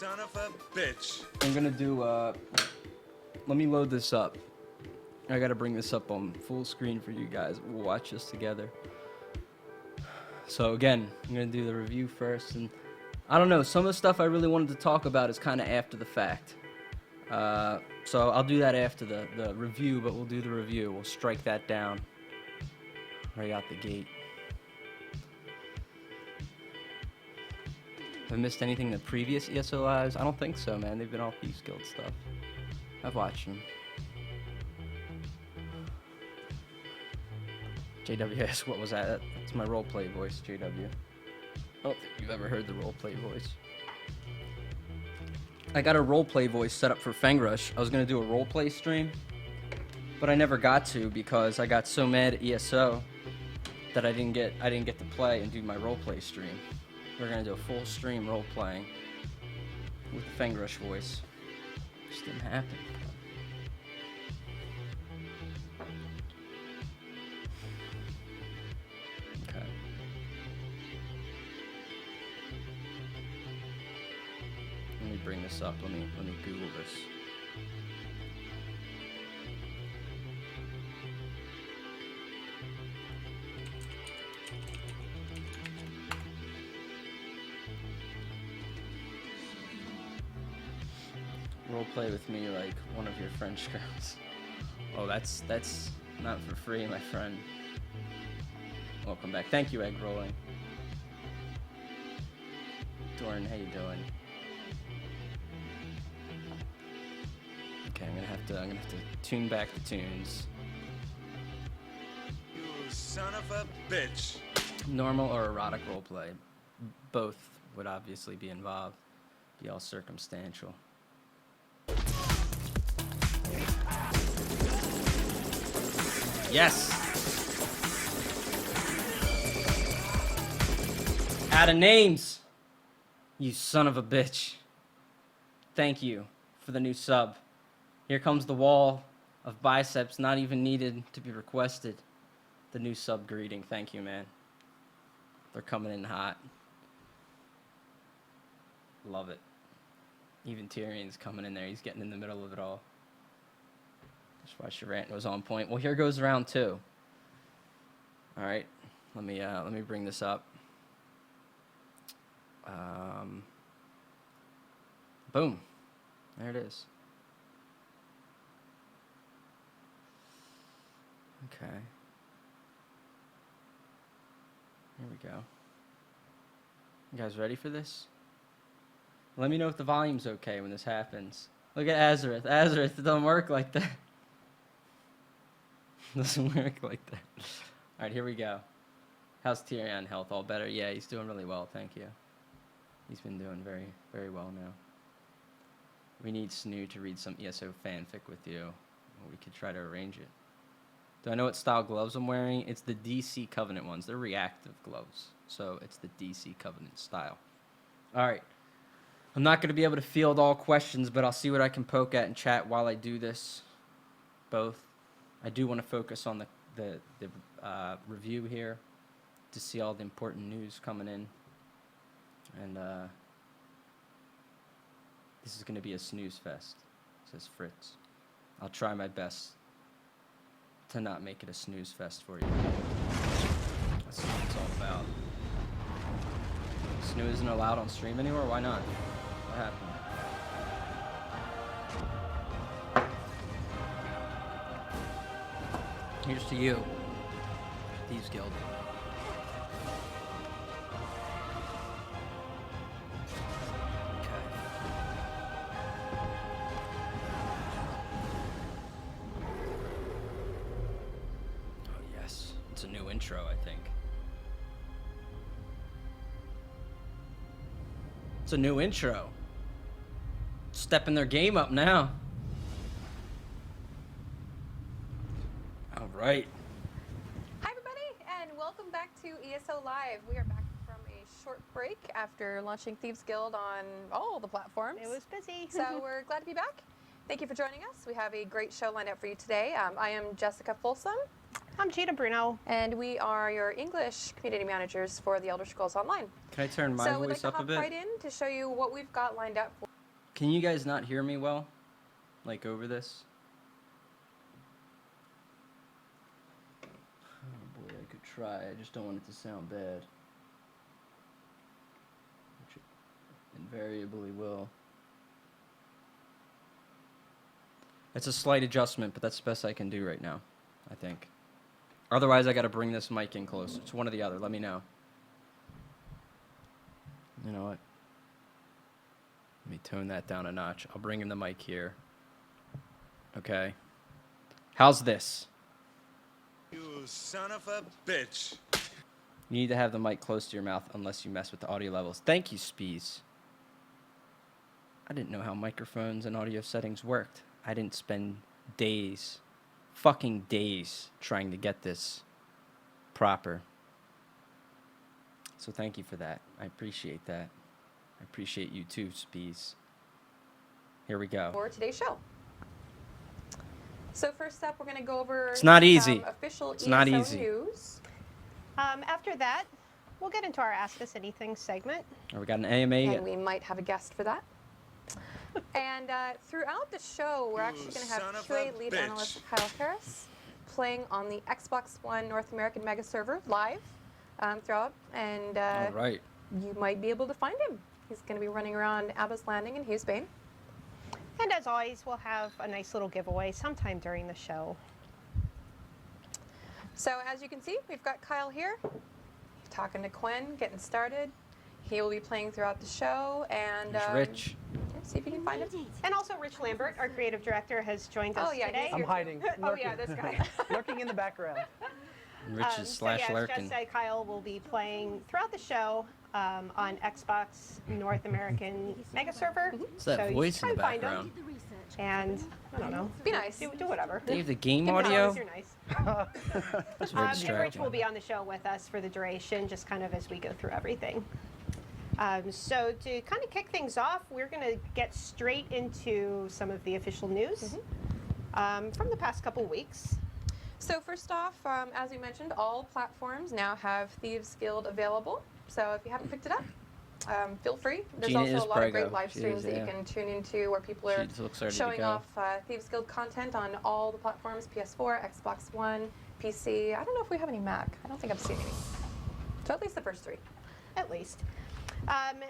son of a bitch. I'm gonna do, let me load this up. I gotta bring this up on full screen for you guys. We'll watch this together. So again, I'm gonna do the review first, and I don't know, some of the stuff I really wanted to talk about is kind of after the fact. So I'll do that after the review, but we'll do the review. We'll strike that down right out the gate. Have I missed anything in the previous ESO lives? I don't think so, man. They've been all Thieves Guild stuff. I've watched them. JW asks, what was that? That's my roleplay voice, JW. I don't think you've ever heard the roleplay voice. I got a roleplay voice set up for FENGRUSH. I was gonna do a roleplay stream, but I never got to because I got so mad at ESO that I didn't get to play and do my roleplay stream. We're gonna do a full stream roleplaying with the FENGRUSH voice. Just didn't happen. Okay. Let me bring this up. Let me Google this. Roleplay with me like one of your French girls. Oh, that's not for free, my friend. Welcome back. Thank you, Egg Rolling. Doran, how you doing? Okay, I'm gonna have to tune back the tunes. You son of a bitch. Normal or erotic roleplay. Both would obviously be involved. Be all circumstantial. Yes! Out of names! You son of a bitch. Thank you for the new sub. Here comes the wall of biceps, not even needed to be requested. The new sub greeting. Thank you, man. They're coming in hot. Love it. Even Tyrion's coming in there. He's getting in the middle of it all. That's why Charant was on point. Well, here goes round two. All right. Let me bring this up. Boom. There it is. Okay. Here we go. You guys ready for this? Let me know if the volume's okay when this happens. Look at Azareth. Azareth, it doesn't work like that. Doesn't work like that. All right, here we go. How's Tyrion health? All better? Yeah, he's doing really well, thank you. He's been doing very, very well now. We need Snoo to read some ESO fanfic with you. We could try to arrange it. Do I know what style gloves I'm wearing? It's the DC Covenant ones. They're reactive gloves, so it's the DC Covenant style. All right. I'm not going to be able to field all questions, but I'll see what I can poke at in chat while I do this. Both. I do want to focus on the review here to see all the important news coming in. And this is going to be a snooze fest, says Fritz. I'll try my best to not make it a snooze fest for you. That's what it's all about. Snooze isn't allowed on stream anymore? Why not? What happened? Here's to you, Thieves Guild. It's a new intro, I think. It's a new intro. Stepping their game up now. All right. Hi, everybody, and welcome back to ESO Live. We are back from a short break after launching Thieves Guild on all the platforms. It was busy. So we're glad to be back. Thank you for joining us. We have a great show lined up for you today. I am Jessica Folsom, I'm Gina Bruno. And we are your English community managers for the Elder Scrolls Online. Can I turn my So we'd like voice to up a hop bit? right in to show you what we've got lined up for. Can you guys not hear me well? Like over this? Oh boy, I could try. I just don't want it to sound bad. Which it invariably will. It's a slight adjustment, but that's the best I can do right now, I think. Otherwise, I gotta bring this mic in closer. It's one or the other. Let me know. You know what? Let me tone that down a notch. I'll bring in the mic here. Okay. How's this? You son of a bitch. You need to have the mic close to your mouth unless you mess with the audio levels. Thank you, Spees. I didn't know how microphones and audio settings worked. I didn't spend days, fucking days, trying to get this proper. So thank you for that. I appreciate that. I appreciate you too, Spees. Here we go. For today's show. So first up, we're going to go over It's not some easy. official It's ESO not easy. news. After that, we'll get into our Ask Us Anything segment. Oh, we got an AMA yet? And we might have a guest for that. And throughout the show, we're actually going to son have of QA a lead bitch. analyst Kyle Harris playing on the Xbox One North American Mega Server live throughout. And All right. you might be able to find him. He's going to be running around Abba's Landing in Hughesbane. And as always, we'll have a nice little giveaway sometime during the show. So as you can see, we've got Kyle here talking to Quinn, getting started. He will be playing throughout the show, and There's Rich. see if you can find him. And also Rich Lambert, our creative director, has joined us Oh, yeah, he's today. here. I'm hiding. Oh, lurking. yeah, this guy. Lurking in the background. Rich is slash so yeah, as lurking. Jess said, Kyle will be playing throughout the show on Xbox North American Mega Server. What's that so you voice should in the try and find background? him. And I don't know. Be nice. Do whatever. Dave, the game Give it audio? as you're nice. That's very And Rich distracting. will be on the show with us for the duration, just kind of as we go through everything. So to kind of kick things off, we're going to get straight into some of the official news from the past couple weeks. So first off, as we mentioned, all platforms now have Thieves Guild available. So if you haven't picked it up, feel free. There's Gina is also a lot of great prego. live She streams is, that you yeah. can tune into where people She are just looks ready to showing go. off Thieves Guild content on all the platforms, PS4, Xbox One, PC. I don't know if we have any Mac. I don't think I've seen any. So at least the first three. At least.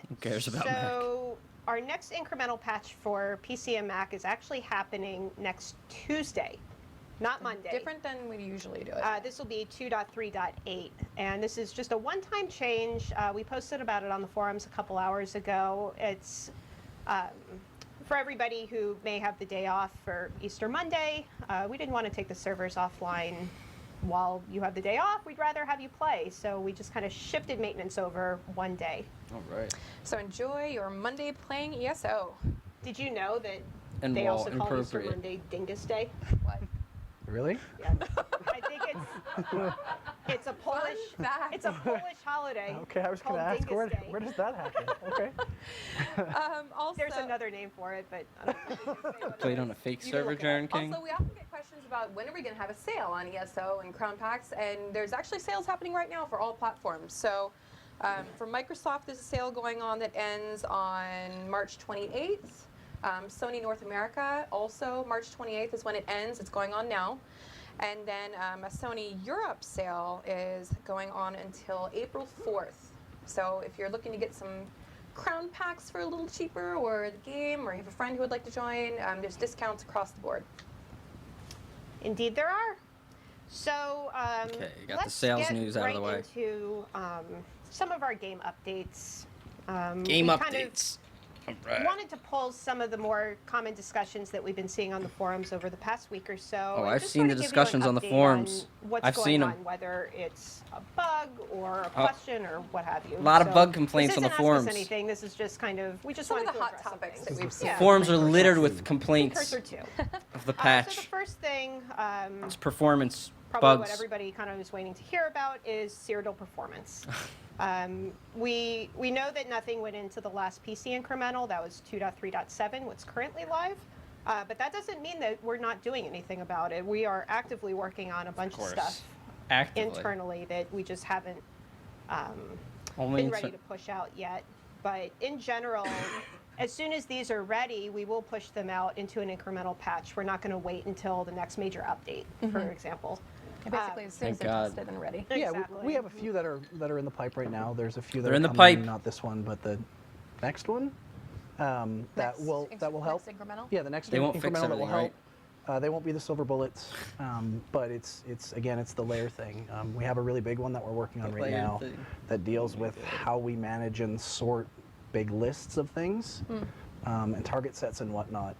Who cares about So our next incremental patch for PC and Mac is actually happening next Tuesday, not Monday. Different than we usually do it. This will be 2.3.8, and this is just a one-time change. We posted about it on the forums a couple hours ago. It's for everybody who may have the day off for Easter Monday. We didn't want to take the servers offline while you have the day off. We'd rather have you play, so we just kind of shifted maintenance over one day. All right. So enjoy your Monday playing ESO. Did you know that And they while also call Easter inappropriate. Monday Dingus Day? What? Really? Yeah. I think it's a Polish fact. it's a Polish holiday. Okay, I was going called to ask Dingus Day. where does that happen? Okay. Also, There's another name for it, but I don't know. Played on a fake You can server, look it up. Jaren King? Also, we often get questions about when are we going to have a sale on ESO and Crown Packs, and there's actually sales happening right now for all platforms. So for Microsoft, there's a sale going on that ends on March 28th. Sony North America, also March 28th is when it ends. It's going on now. And then a Sony Europe sale is going on until April 4th. So if you're looking to get some Crown Packs for a little cheaper, or the game, or you have a friend who would like to join, there's discounts across the board. Indeed, there are. So Okay, you got the let's sales get news out of the way. right into some of our game updates. Game we kind of updates. All right. wanted to pull some of the more common discussions that we've been seeing on the forums over the past week or so. Oh, and I've just seen sort the of give you discussions an on the update forums. on what's I've going seen 'em. on, whether it's a bug or a question or what have you. A lot of So bug complaints this on the isn't Ask Us forums. Anything. This is just kind of we just Some of wanted the to hot address some topics that things. we've seen. Yeah. Forums are littered with complaints Precursor to. of the So patch. the first thing, It's performance probably bugs. what everybody kind of is waiting to hear about is Cyrodiil performance. We know that nothing went into the last PC incremental. That was 2.3.7, what's currently live. But that doesn't mean that we're not doing anything about it. We are actively working on a bunch of course. stuff Actively. internally that we just haven't Only been ready to push out yet. But in general, as soon as these are ready, we will push them out into an incremental patch. We're not going to wait until the next major update, for example. Basically, as soon as Thank they're God. tested and ready. Yeah, Exactly. we have a few that are in the pipe right now. There's a few that They're are in the coming, pipe. not this one, but the next one. That will help. Next incremental? Yeah, the next They won't fix incremental that will everything, help. They won't be the silver bullets, but it's again it's the layer thing. We have a really big one that we're working on The right layer now thing. that deals with how we manage and sort big lists of things and target sets and whatnot.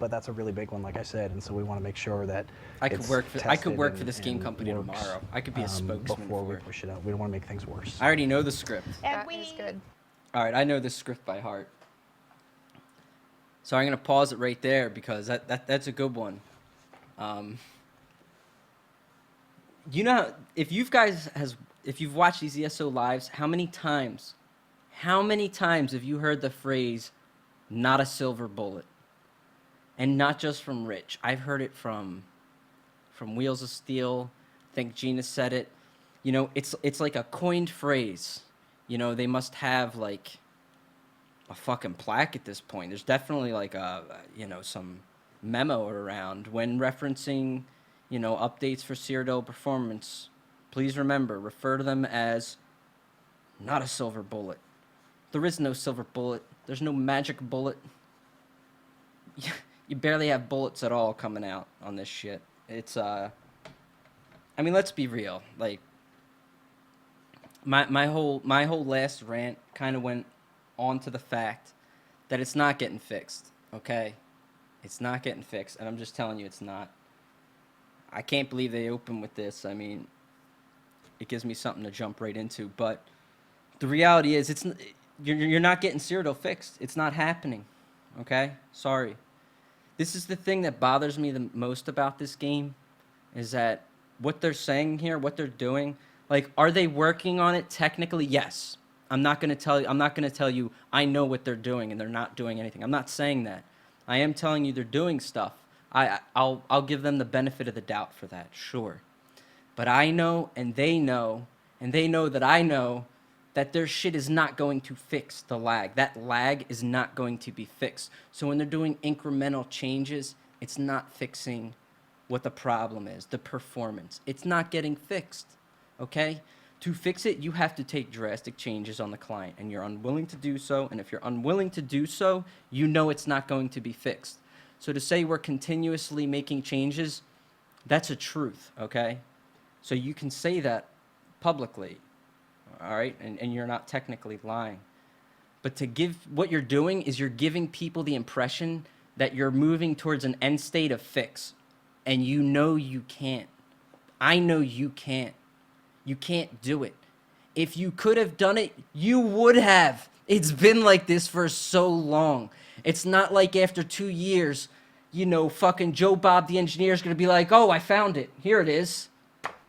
But that's a really big one, like I said, and so we want to make sure that I could it's work for tested this game and company works, tomorrow. I could be a spokesman before for we it. push it out. We don't want to make things worse. I already know the script. And That is good. All right, I know this script by heart. So I'm gonna pause it right there because that's a good one. You know, if you've watched these ESO lives, how many times have you heard the phrase "not a silver bullet"? And not just from Rich. I've heard it from Wheels of Steel. I think Gina said it. You know, it's like a coined phrase. You know, they must have like a fucking plaque at this point. There's definitely like some memo around when referencing, updates for Cyrodiil performance. Please remember, refer to them as not a silver bullet. There is no silver bullet. There's no magic bullet. You barely have bullets at all coming out on this shit. It's I mean, let's be real. Like my whole last rant kind of went on to the fact that it's not getting fixed, okay? It's not getting fixed, and I'm just telling you it's not. I can't believe they opened with this. I mean, it gives me something to jump right into, but the reality is you're not getting Cyrodiil fixed. It's not happening, okay? Sorry. This is the thing that bothers me the most about this game, is that what they're saying here, what they're doing, like, are they working on it technically? Yes. I'm not going to tell you I know what they're doing and they're not doing anything. I'm not saying that. I am telling you they're doing stuff. I'll give them the benefit of the doubt for that, sure. But I know and they know that I know that their shit is not going to fix the lag. That lag is not going to be fixed. So when they're doing incremental changes, it's not fixing what the problem is, the performance. It's not getting fixed, okay? To fix it, you have to take drastic changes on the client, and you're unwilling to do so, and if you're unwilling to do so, you know it's not going to be fixed. So to say we're continuously making changes, that's a truth, okay? So you can say that publicly, all right? And you're not technically lying. But what you're doing is you're giving people the impression that you're moving towards an end state of fix, and you know you can't. I know you can't. You can't do it. If you could have done it, you would have. It's been like this for so long. It's not like after 2 years, fucking Joe Bob the engineer is going to be like, oh, I found it. Here it is.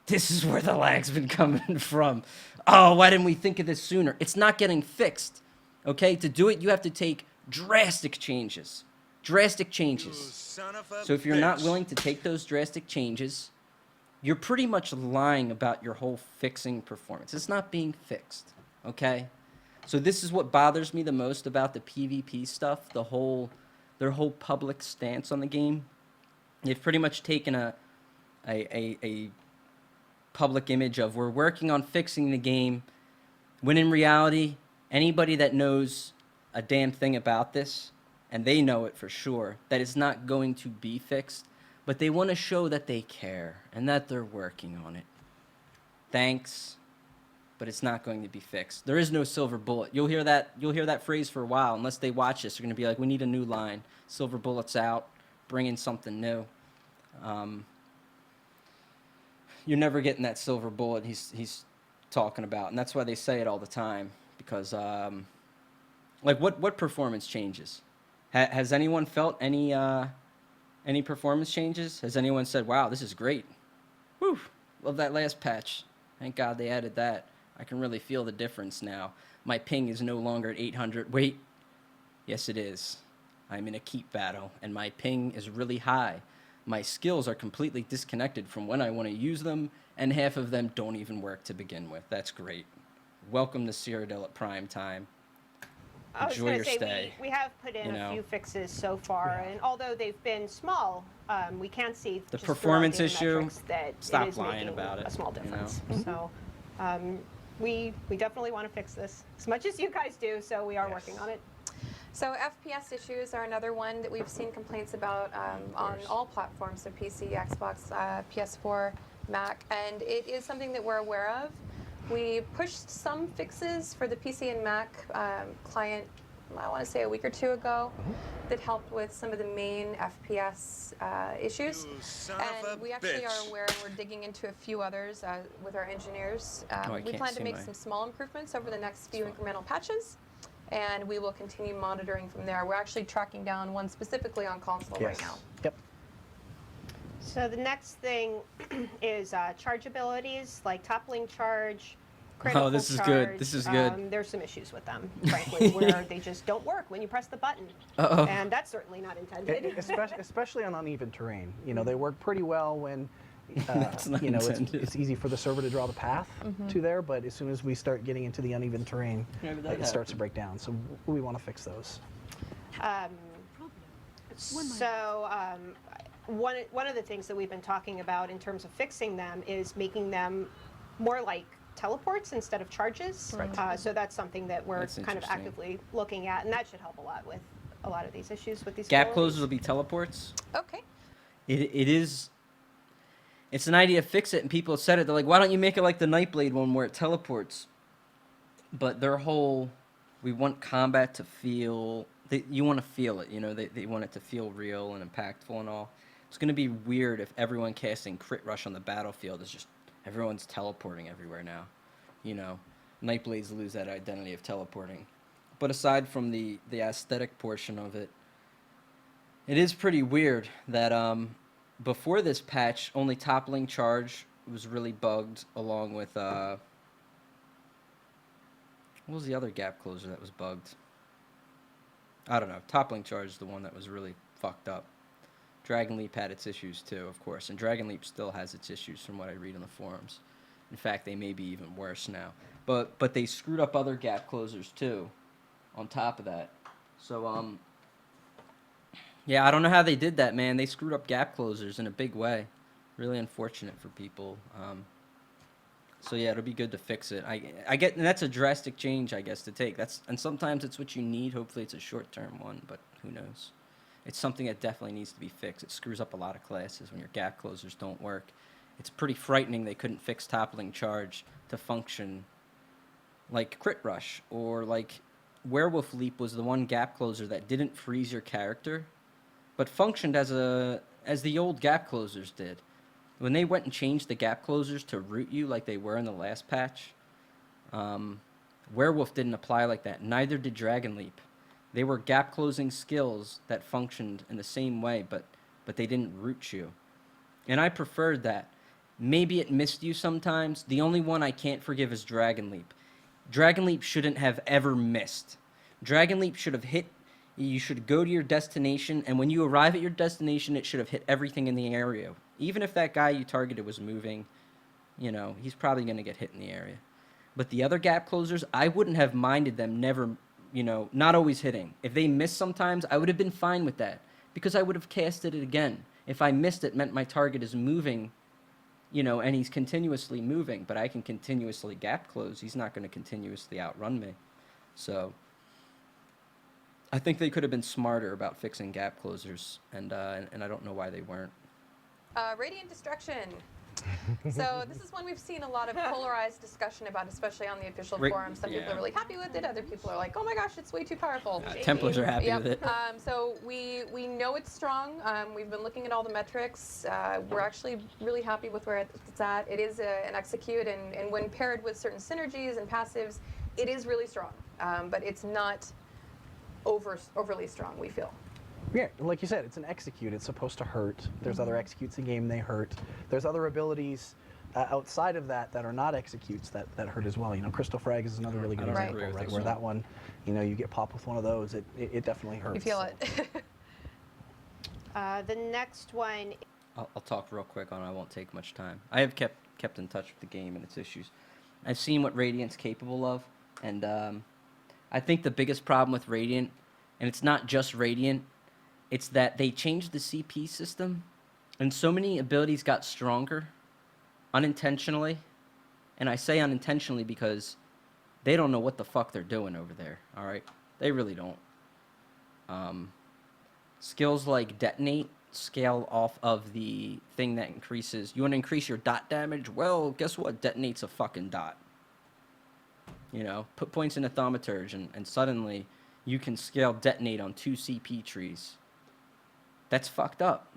This is where the lag's been coming from. Oh, why didn't we think of this sooner? It's not getting fixed. Okay? To do it, you have to take drastic changes. Drastic You changes. son of a So if you're not bitch. willing to take those drastic changes, you're pretty much lying about your whole fixing performance. It's not being fixed, okay? So this is what bothers me the most about the PvP stuff, their whole public stance on the game. They've pretty much taken a public image of we're working on fixing the game, when in reality, anybody that knows a damn thing about this, and they know it for sure, that it's not going to be fixed, but they want to show that they care and that they're working on it. Thanks, but it's not going to be fixed. There is no silver bullet. You'll hear that phrase for a while. Unless they watch this, they're going to be like, we need a new line. Silver bullet's out. Bring in something new. You're never getting that silver bullet he's talking about, and that's why they say it all the time. Because, what performance changes? Has anyone felt any performance changes? Has anyone said, wow, this is great? Whew, love that last patch. Thank God they added that. I can really feel the difference now. My ping is no longer at 800. Wait, yes it is. I'm in a keep battle, and my ping is really high. My skills are completely disconnected from when I want to use them, and half of them don't even work to begin with. That's great. Welcome to Cyrodiil at prime time. I was Enjoy going your to say, stay. we have put in you a know. few fixes so far, and although they've been small, we can see The just performance throughout the issue, metrics that stop it is lying making about it, a small you know? difference. So we definitely want to fix this as much as you guys do, so we are working on it. So FPS issues are another one that we've seen complaints about on all platforms, so PC, Xbox, PS4, Mac, and it is something that we're aware of. We pushed some fixes for the PC and Mac client, I want to say a week or two ago, that helped with some of the main FPS issues. You son of And a we actually bitch. are aware, and we're digging into a few others with our engineers. I We can't plan to see make mine. some small improvements over the next few incremental patches, and we will continue monitoring from there. We're actually tracking down one specifically on console right now. Yep. So the next thing is charge abilities, like toppling charge, critical this is charge. good. This is good. There's some issues with them, frankly, where they just don't work when you press the button. Uh-oh. And that's certainly not intended. Especially on uneven terrain. You know, they work pretty well when That's not you know, intended. it's easy for the server to draw the path to there, but as soon as we start getting into the uneven terrain, Maybe that it starts to happened. break down. So we want to fix those. One of the things that we've been talking about in terms of fixing them is making them more like teleports instead of charges. So that's something that we're That's kind of interesting. actively looking at, and that should help a lot with a lot of these issues with these Gap abilities. closers will be teleports. Okay. It is. It's an idea to fix it, and people have said it. They're like, why don't you make it like the Nightblade one where it teleports? But their whole, we want combat to feel. You want to feel it, you know. They want it to feel real and impactful and all. It's going to be weird if everyone casting Crit Rush on the battlefield is just everyone's teleporting everywhere now. You know, Nightblades lose that identity of teleporting. But aside from the aesthetic portion of it, it is pretty weird that before this patch, only toppling charge was really bugged, along with what was the other gap closer that was bugged? I don't know. Toppling charge is the one that was really fucked up. Dragon Leap had its issues too, of course, and Dragon Leap still has its issues from what I read on the forums. In fact, they may be even worse now. But they screwed up other gap closers too, on top of that. So yeah, I don't know how they did that, man. They screwed up gap closers in a big way. Really unfortunate for people. So yeah, it'll be good to fix it. I get, and that's a drastic change, I guess, to take. And sometimes it's what you need. Hopefully, it's a short-term one, but who knows? It's something that definitely needs to be fixed. It screws up a lot of classes when your gap closers don't work. It's pretty frightening they couldn't fix toppling charge to function like Crit Rush, or like Werewolf Leap was the one gap closer that didn't freeze your character, but functioned as the old gap closers did. When they went and changed the gap closers to root you like they were in the last patch, Werewolf didn't apply like that. Neither did Dragon Leap. They were gap closing skills that functioned in the same way, but they didn't root you. And I preferred that. Maybe it missed you sometimes. The only one I can't forgive is Dragon Leap. Dragon Leap shouldn't have ever missed. Dragon Leap should have hit. You should go to your destination, and when you arrive at your destination, it should have hit everything in the area. Even if that guy you targeted was moving, you know, he's probably going to get hit in the area. But the other gap closers, I wouldn't have minded them never, you know, not always hitting. If they missed sometimes, I would have been fine with that, because I would have casted it again. If I missed it, meant my target is moving, you know, and he's continuously moving, but I can continuously gap close. He's not going to continuously outrun me. So I think they could have been smarter about fixing gap closers, and I don't know why they weren't. Radiant Destruction. So this is one we've seen a lot of polarized discussion about, especially on the official forums. Some people yeah. are really happy with it. Other people are like, oh my gosh, it's way too powerful. Templars are happy Yep. with it. So we know it's strong. We've been looking at all the metrics. We're actually really happy with where it's at. It is an execute, and when paired with certain synergies and passives, it is really strong. But it's not overly strong, we feel. Yeah, like you said, it's an execute. It's supposed to hurt. There's other executes in game, they hurt. There's other abilities outside of that are not executes that hurt as well. You know, Crystal Frag is another really good don't example, agree with right? this Where one. that one, you know, you get popped with one of those, it definitely hurts. You feel so. it. The next one, I'll talk real quick on it. I won't take much time. I have kept in touch with the game and its issues. I've seen what Radiant's capable of, and I think the biggest problem with Radiant, and it's not just Radiant, it's that they changed the CP system, and so many abilities got stronger unintentionally. And I say unintentionally because they don't know what the fuck they're doing over there, all right? They really don't. Skills like Detonate scale off of the thing that increases. You want to increase your dot damage? Well, guess what? Detonate's a fucking dot. You know, put points in a Thaumaturge, and suddenly you can scale Detonate on 2 CP trees. That's fucked up.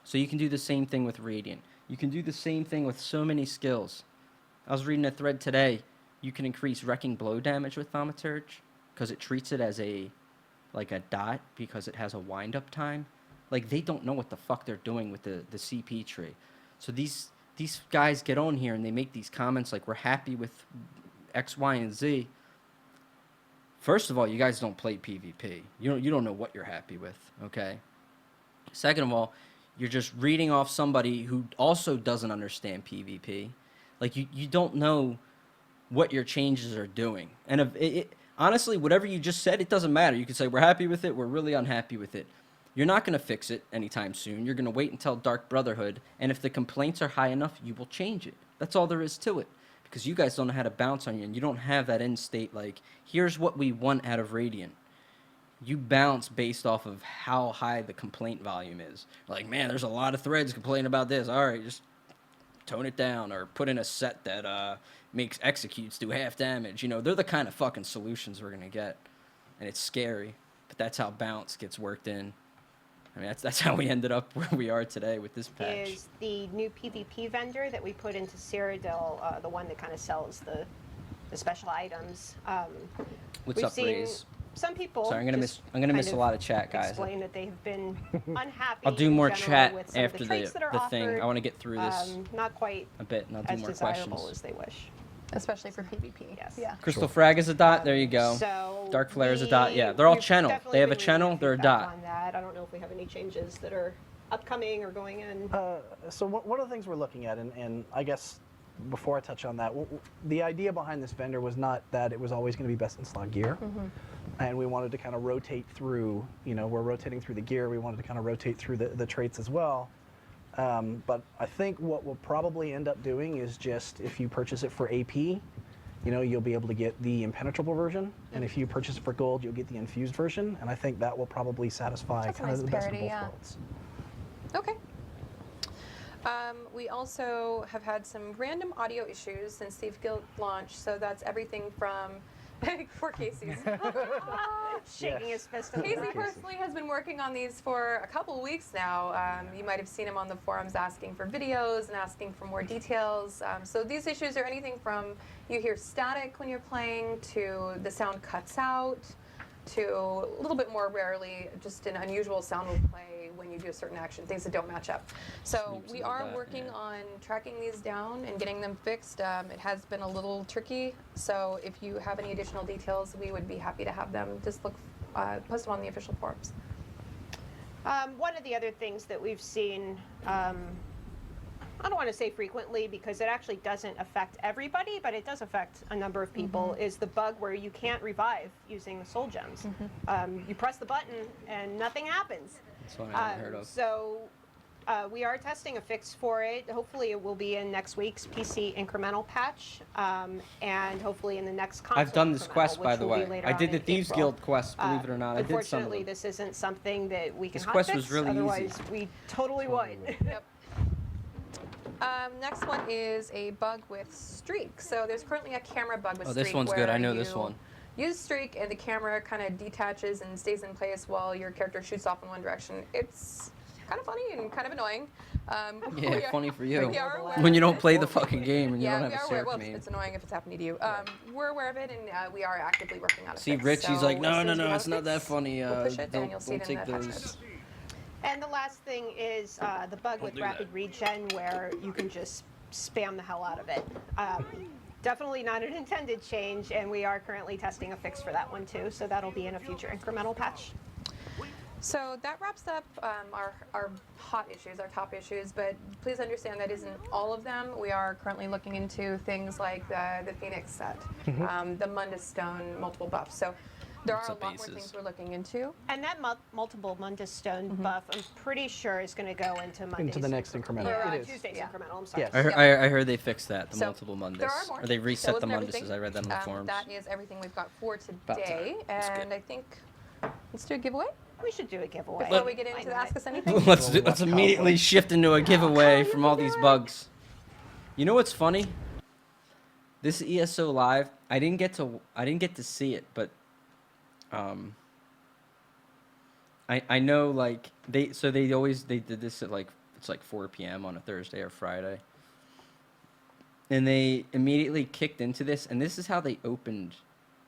So you can do the same thing with Radiant. You can do the same thing with so many skills. I was reading a thread today. You can increase Wrecking Blow damage with Thaumaturge because it treats it as a dot because it has a wind-up time. Like, they don't know what the fuck they're doing with the CP tree. So these guys get on here and they make these comments like, we're happy with X, Y, and Z. First of all, you guys don't play PvP. You don't know what you're happy with, okay? Second of all, you're just reading off somebody who also doesn't understand PvP. Like, you don't know what your changes are doing. And if honestly, whatever you just said, it doesn't matter. You can say, we're happy with it, we're really unhappy with it. You're not going to fix it anytime soon. You're going to wait until Dark Brotherhood, and if the complaints are high enough, you will change it. That's all there is to it. Because you guys don't know how to bounce on you, and you don't have that end state like, here's what we want out of Radiant. You bounce based off of how high the complaint volume is. Like, man, there's a lot of threads complaining about this. All right, just tone it down, or put in a set that makes executes do half damage. You know, they're the kind of fucking solutions we're going to get. And it's scary, but that's how bounce gets worked in. I mean, that's how we ended up where we are today with this patch. is the new PvP vendor that we put into Cyrodiil, the one that kind of sells the special items. What's we've up, seen Raze? some people. Sorry, I'm gonna just miss a kind lot of chat, guys. Explain that they have been unhappy. I'll do in more general chat with some of after the traits that are the thing. offered, I want to get through this not quite a bit, and I'll do as more desirable questions. as they wish. Especially for PvP. Yes. Yeah. Crystal Frag is a dot. There you go. So Dark Flare is a dot. Yeah, they're all we've channel. definitely They have a been channel. reading They're a feedback dot. on that. I don't know if we have any changes that are upcoming or going in. So one of the things we're looking at, and I guess before I touch on that, the idea behind this vendor was not that it was always going to be best in slot gear. And we wanted to kind of rotate through, you know, we're rotating through the gear. We wanted to kind of rotate through the traits as well. But I think what we'll probably end up doing is just, if you purchase it for AP, you know, you'll be able to get the impenetrable version. And if you purchase it for gold, you'll get the infused version. And I think that will probably satisfy That's a kind of nice the best of parity, both yeah. worlds. Okay. We also have had some random audio issues since Steve Guild launched, so that's everything from poor Casey's. Shaking his fist at Casey the personally has been working on these for a couple of weeks now. You might have seen him on the forums asking for videos and asking for more details. So these issues are anything from you hear static when you're playing, to the sound cuts out, to a little bit more rarely just an unusual sound will play when you do a certain action, things that don't match up. So Sleeps we like are that, working yeah. on tracking these down and getting them fixed. It has been a little tricky, so if you have any additional details, we would be happy to have them. Just post them on the official forums. One of the other things that we've seen, I don't want to say frequently because it actually doesn't affect everybody, but it does affect a number of people, is the bug where you can't revive using the soul gems. You press the button and nothing happens. That's what I haven't heard of. So we are testing a fix for it. Hopefully it will be in next week's PC incremental patch, and hopefully in the next console I've done this incremental, quest, by which the will be way. later I on did the in Thieves April. Guild quest, believe it or not. I did some of Unfortunately, them. this isn't something that we can This quest hotfix, was really easy. otherwise we totally would. Yep. Next one is a bug with Streak. So there's currently a camera bug with Oh, Streak. this one's good. I where know this you one. Use Streak and the camera kind of detaches and stays in place while your character shoots off in one direction. It's kind of funny and kind of annoying. Yeah, funny for you. We are aware When you of don't it. play the fucking game and you Yeah, don't we have are a aware. Sarah Well, main. it's annoying if it's happening to you. We're aware of it, and we are actively working on it. See, Rich, he's like, no, as it's soon as we have not a that fix, funny. we'll push it, and you'll see Don't it in take the patch those. notes. And the last thing is the bug with do rapid regen, where you can just spam the hell out of it. Definitely not an intended change, and we are currently testing a fix for that one too, so that'll be in a future incremental patch. So that wraps up our hot issues, our top issues, but please understand that isn't all of them. We are currently looking into things like the Phoenix set, the Mundus Stone multiple buffs. So there are a lot more things we're looking into. And that multiple Mundus Stone buff, I'm pretty sure is going to go into Monday's Into the next incremental. Or, It is. Tuesday's Yeah. incremental, I'm sorry. Yes. I heard they fixed that, the So, multiple Mundus. there are more. Or they reset That the wasn't Munduses. everything. I read that on the forums. That is everything we've got for About time. today, That's and good. I think let's do a giveaway We should do a giveaway. before we get Why into not? Ask Us Anything. Let's immediately shift into a giveaway from all these bugs. You know what's funny? This ESO live, I didn't get to see it, but I know like they did this at like it's like 4 p.m. on a Thursday or Friday. And they immediately kicked into this, and this is how they opened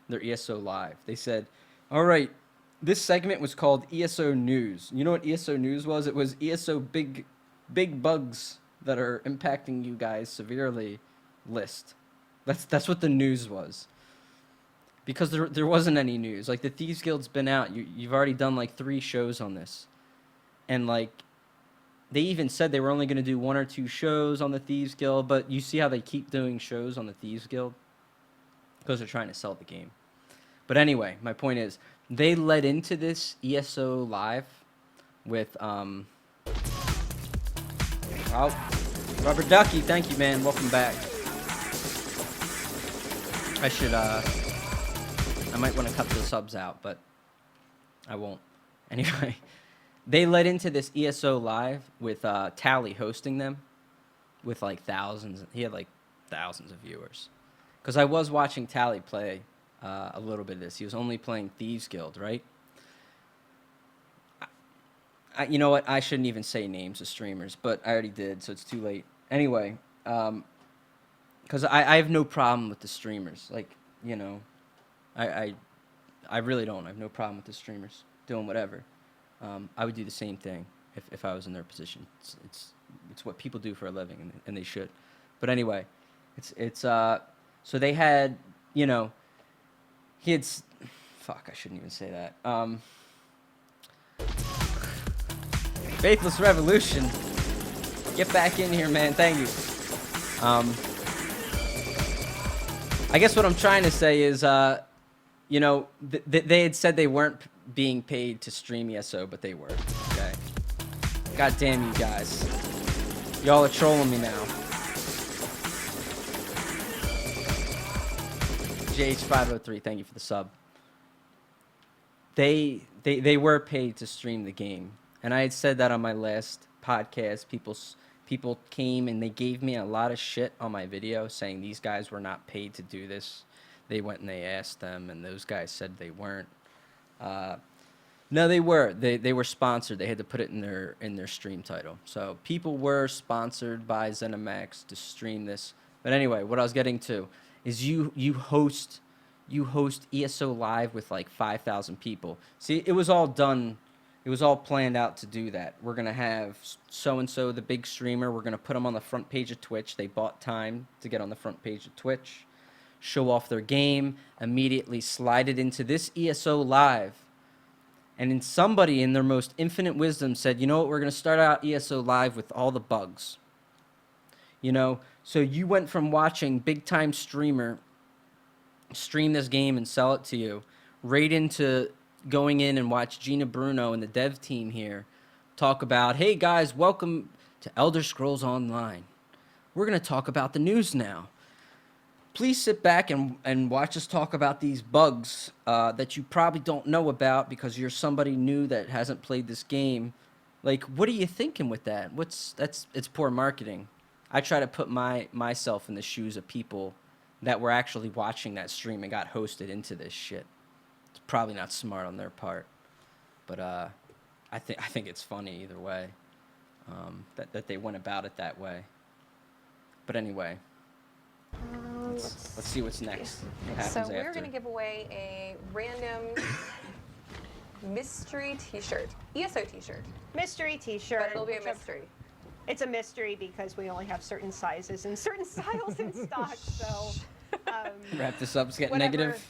their ESO live. They said, "All right, this segment was called ESO News." You know what ESO News was? It was ESO big bugs that are impacting you guys severely list. That's what the news was. Because there wasn't any news. Like the Thieves Guild's been out. You've already done like 3 shows on this. And like they even said they were only going to do 1 or 2 shows on the Thieves Guild, but you see how they keep doing shows on the Thieves Guild? Because they're trying to sell the game. But anyway, my point is, they led into this ESO live with, oh, Rubber Ducky, thank you, man. Welcome back. I might want to cut the subs out, but I won't. Anyway, they led into this ESO live with Tally hosting them with like thousands. He had like thousands of viewers. Because I was watching Tally play a little bit of this. He was only playing Thieves Guild, right? You know what? I shouldn't even say names of streamers, but I already did, so it's too late. Anyway, because I have no problem with the streamers. Like, you know, I really don't. I have no problem with the streamers doing whatever. I would do the same thing if I was in their position. It's what people do for a living, and they should. But anyway, so they had, you know, fuck, I shouldn't even say that. Faithless Revolution, get back in here, man. Thank you. I guess what I'm trying to say is, you know, they had said they weren't being paid to stream ESO, but they were. Okay. God damn you guys. Y'all are trolling me now. JH503, thank you for the sub. They were paid to stream the game, and I had said that on my last podcast. People came and they gave me a lot of shit on my video saying these guys were not paid to do this. They went and they asked them, and those guys said they weren't. No, they were. They were sponsored. They had to put it in their stream title. So people were sponsored by ZeniMax to stream this. But anyway, what I was getting to is you host ESO live with like 5,000 people. See, it was all done. It was all planned out to do that. We're going to have so-and-so, the big streamer. We're going to put them on the front page of Twitch. They bought time to get on the front page of Twitch, show off their game, immediately slide it into this ESO live. And then somebody in their most infinite wisdom said, you know what, we're going to start out ESO live with all the bugs. You know, so you went from watching big-time streamer stream this game and sell it to you, right into going in and watch Gina Bruno and the dev team here talk about, hey guys, welcome to Elder Scrolls Online. We're going to talk about the news now. Please sit back and watch us talk about these bugs that you probably don't know about because you're somebody new that hasn't played this game. Like, what are you thinking with that? It's poor marketing. I try to put myself in the shoes of people that were actually watching that stream and got hosted into this shit. It's probably not smart on their part, but I think it's funny either way that they went about it that way. But anyway, let's see what's next. What happens So after? we're going to give away a random mystery T-shirt, ESO T-shirt, Mystery T-shirt. but it'll be a which I'm- mystery. It's a mystery because we only have certain sizes and certain styles in stock. So Wrap this up. It's getting whatever, negative.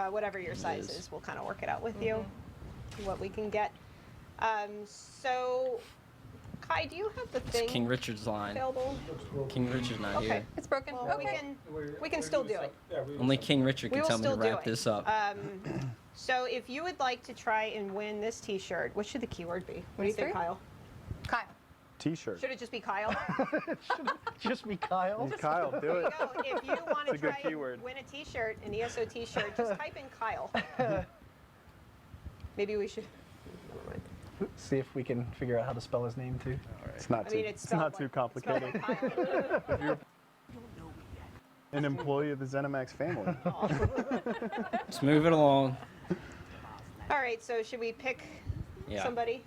Whatever your size is, we'll kind of work it out with you, what we can get. So, Kai, do you have the It's thing King Richard's line. available? King Richard's not Okay. here. It's broken. Well, Okay. we can still do it. Only King Richard We can will tell me to still do wrap it. this up. So if you would like to try and win this T-shirt, what should the keyword be? What do you think, Mystery? Kyle? Kyle. T-shirt. Should it just be Kyle? Just be Kyle. Kyle, do There you it. go. If you want to It's a good try keyword. and win a T-shirt, an ESO T-shirt, just type in Kyle. Maybe we should. Never mind. See if we can figure out how to spell his name too. It's not I too. mean, it's It's not spelled too like- spelled complicated. like Kyle. An employee of the ZeniMax family. Let's move it along. All right. So should we pick Yeah. somebody?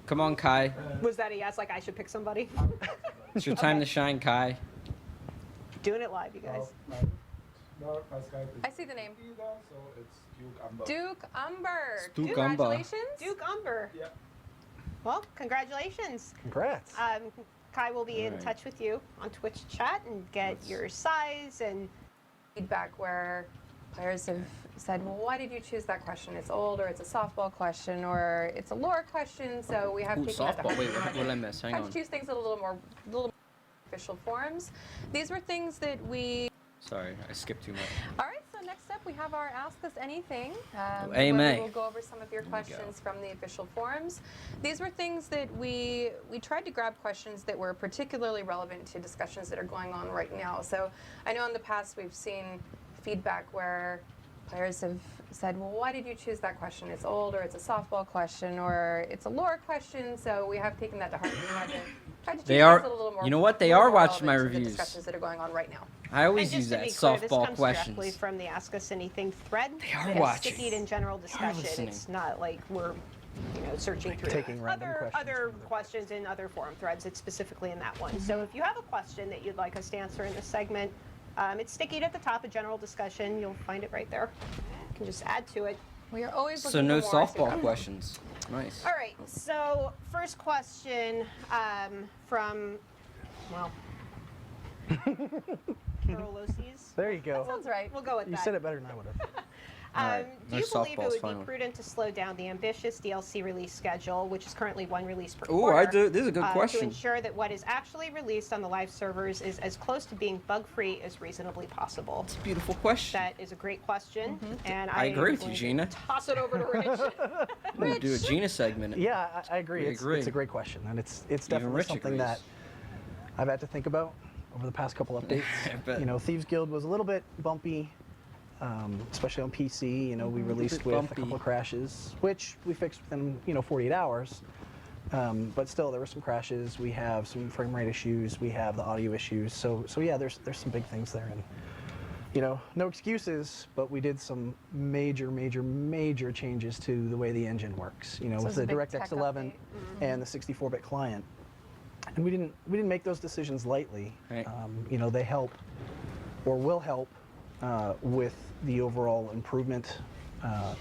Come on, Kai. Was that a yes? Like I should pick somebody? It's your time to shine, Kai. Doing it live, you guys. No, my Skype is I see the name. Ida, so it's Duke Amber. Duke Umber. Duke Umber. Congratulations. Duke Umber. Yeah. Well, congratulations. Congrats. Kai will be in Alright. touch with you on Twitch chat and get your size and Feedback where players have said, well, why did you choose that question? It's old, or it's a softball question, or it's a lore question. So we have Ooh, taken that to softball. heart. Wait, what did I miss? Hang Tried on. to choose things in a little more official forms. These were things that we. Sorry, I skipped too much. All right. So next up, we have our Ask Us Anything. AMA. Where we will go over some of your we go. questions from the official forums. These were things that we tried to grab questions that were particularly relevant to discussions that are going on right now. So I know in the past we've seen feedback where players have said, well, why did you choose that question? It's old, or it's a softball question, or it's a lore question. So we have taken that to heart. We tried to choose They things are- that a little more, you know what? They little are more watching my relevant to the reviews. discussions that are going on right now. I always and use just to that be clear, this softball comes questions. directly from the Ask Us Anything thread. They are It's watching. Sticky in general They are discussion. listening. It's not like we're, searching through Taking random questions other from other questions in other forum threads. It's specifically in that one. So if you have a question that you'd like us to answer in this segment, it's stickied at the top of general discussion. You'll find it right there. You can just add to it. We are always So looking no for more, so softball grab- questions. Nice. All right. So first question from, well, Carolosi's. There you go. Sounds right. We'll go with You that. said it better than I would have. All right. Do No you believe it softballs, would be finally. prudent to slow down the ambitious DLC release schedule, which is currently one release per Ooh, quarter? I do. This is a good To question. ensure that what is actually released on the live servers is as close to being bug-free as reasonably possible? It's a beautiful question. That is a great question, and I agree with you, going to Gina. Toss it over to Rich. I'm gonna do a Gina segment. Yeah, I agree. We It's agree. a great question, and it's Even definitely Rich something agrees. that I've had to think about over the past couple updates. I bet. Thieves Guild was a little bit bumpy, especially on PC. We released bit with a bumpy. couple of crashes, which we fixed within 48 hours. But still, there were some crashes. We have some frame rate issues. We have the audio issues. So yeah, there's some big things there, and no excuses. But we did some major changes to the way the engine works. So With it's the a big DirectX tech 11 update. and the 64-bit client. And we didn't make those decisions lightly. Right. They help or will help with the overall improvement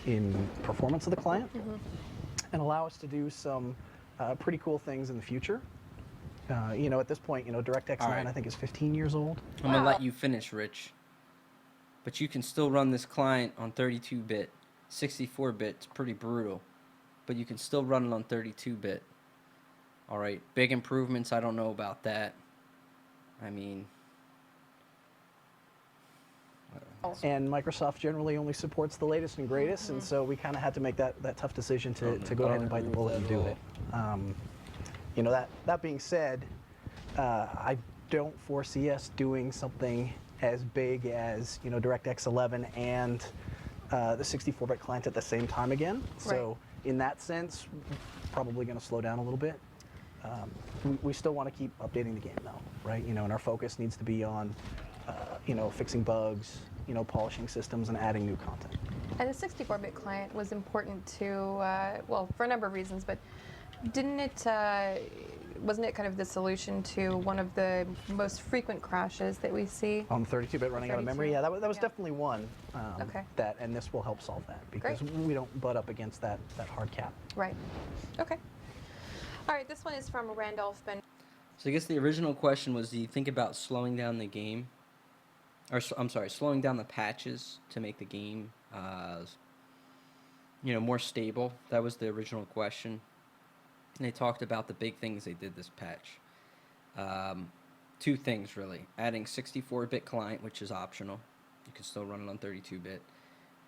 in performance of the client and allow us to do some pretty cool things in the future. At this point, DirectX 9 All right. I think is 15 years old. I'm gonna Wow. let you finish, Rich. But you can still run this client on 32-bit. 64-bit's pretty brutal, but you can still run it on 32-bit. All right, big improvements. I don't know about that. I mean, And Microsoft generally only supports the latest and greatest, and so we kind of had to make that tough decision to go ahead and bite the bullet and do it. That being said, I don't foresee us doing something as big as DirectX 11 and the 64-bit client at the same time again. So in that sense, probably going to slow down a little bit. We still want to keep updating the game though, right? And our focus needs to be on fixing bugs, polishing systems and adding new content. And the 64-bit client was important to, for a number of reasons, but wasn't it kind of the solution to one of the most frequent crashes that we see? On 32-bit running out of memory, 32. yeah, that was Yeah. definitely one. Okay. And this will help solve that because Great. we don't butt up against that hard cap. Right. Okay. All right, this one is from Randolph Ben. So I guess the original question was, do you think about slowing down the game, or I'm sorry, slowing down the patches to make the game, more stable? That was the original question. And they talked about the big things they did this patch. Two things really: adding 64-bit client, which is optional. You can still run it on 32-bit,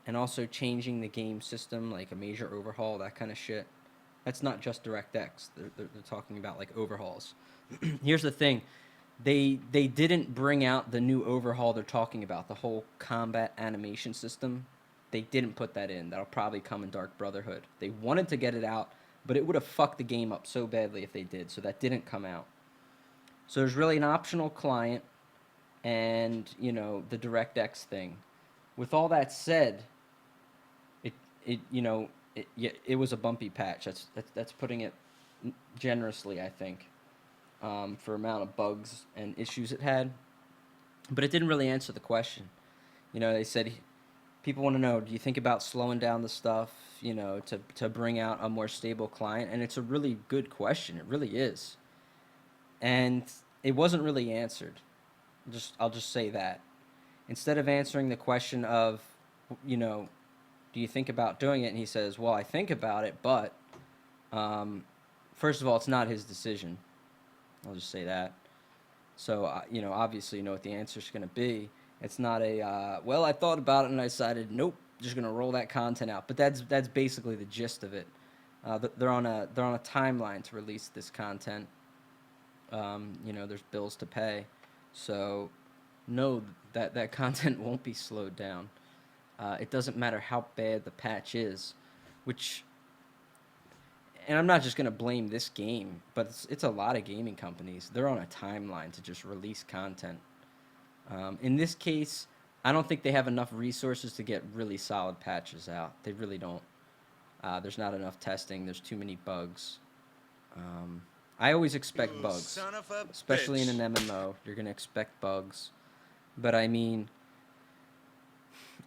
and also changing the game system, like a major overhaul, that kind of shit. That's not just DirectX. They're talking about like overhauls. Here's the thing. They didn't bring out the new overhaul they're talking about, the whole combat animation system. They didn't put that in. That'll probably come in Dark Brotherhood. They wanted to get it out, but it would have fucked the game up so badly if they did, so that didn't come out. So there's really an optional client and, the DirectX thing. With all that said, it was a bumpy patch. That's putting it generously, I think, for amount of bugs and issues it had. But it didn't really answer the question. They said people want to know, do you think about slowing down the stuff, to bring out a more stable client? And it's a really good question. It really is. And it wasn't really answered. I'll just say that. Instead of answering the question of, do you think about doing it? And he says, well, I think about it, but first of all, it's not his decision. I'll just say that. So, obviously you know what the answer is going to be. It's not well, I thought about it and I decided, nope, just going to roll that content out. But that's basically the gist of it. They're on a timeline to release this content. There's bills to pay. So know that content won't be slowed down. It doesn't matter how bad the patch is, and I'm not just going to blame this game, but it's a lot of gaming companies. They're on a timeline to just release content. In this case, I don't think they have enough resources to get really solid patches out. They really don't. There's not enough testing. There's too many bugs. I always expect You bugs, son of a especially in bitch. an MMO. You're going to expect bugs. But I mean,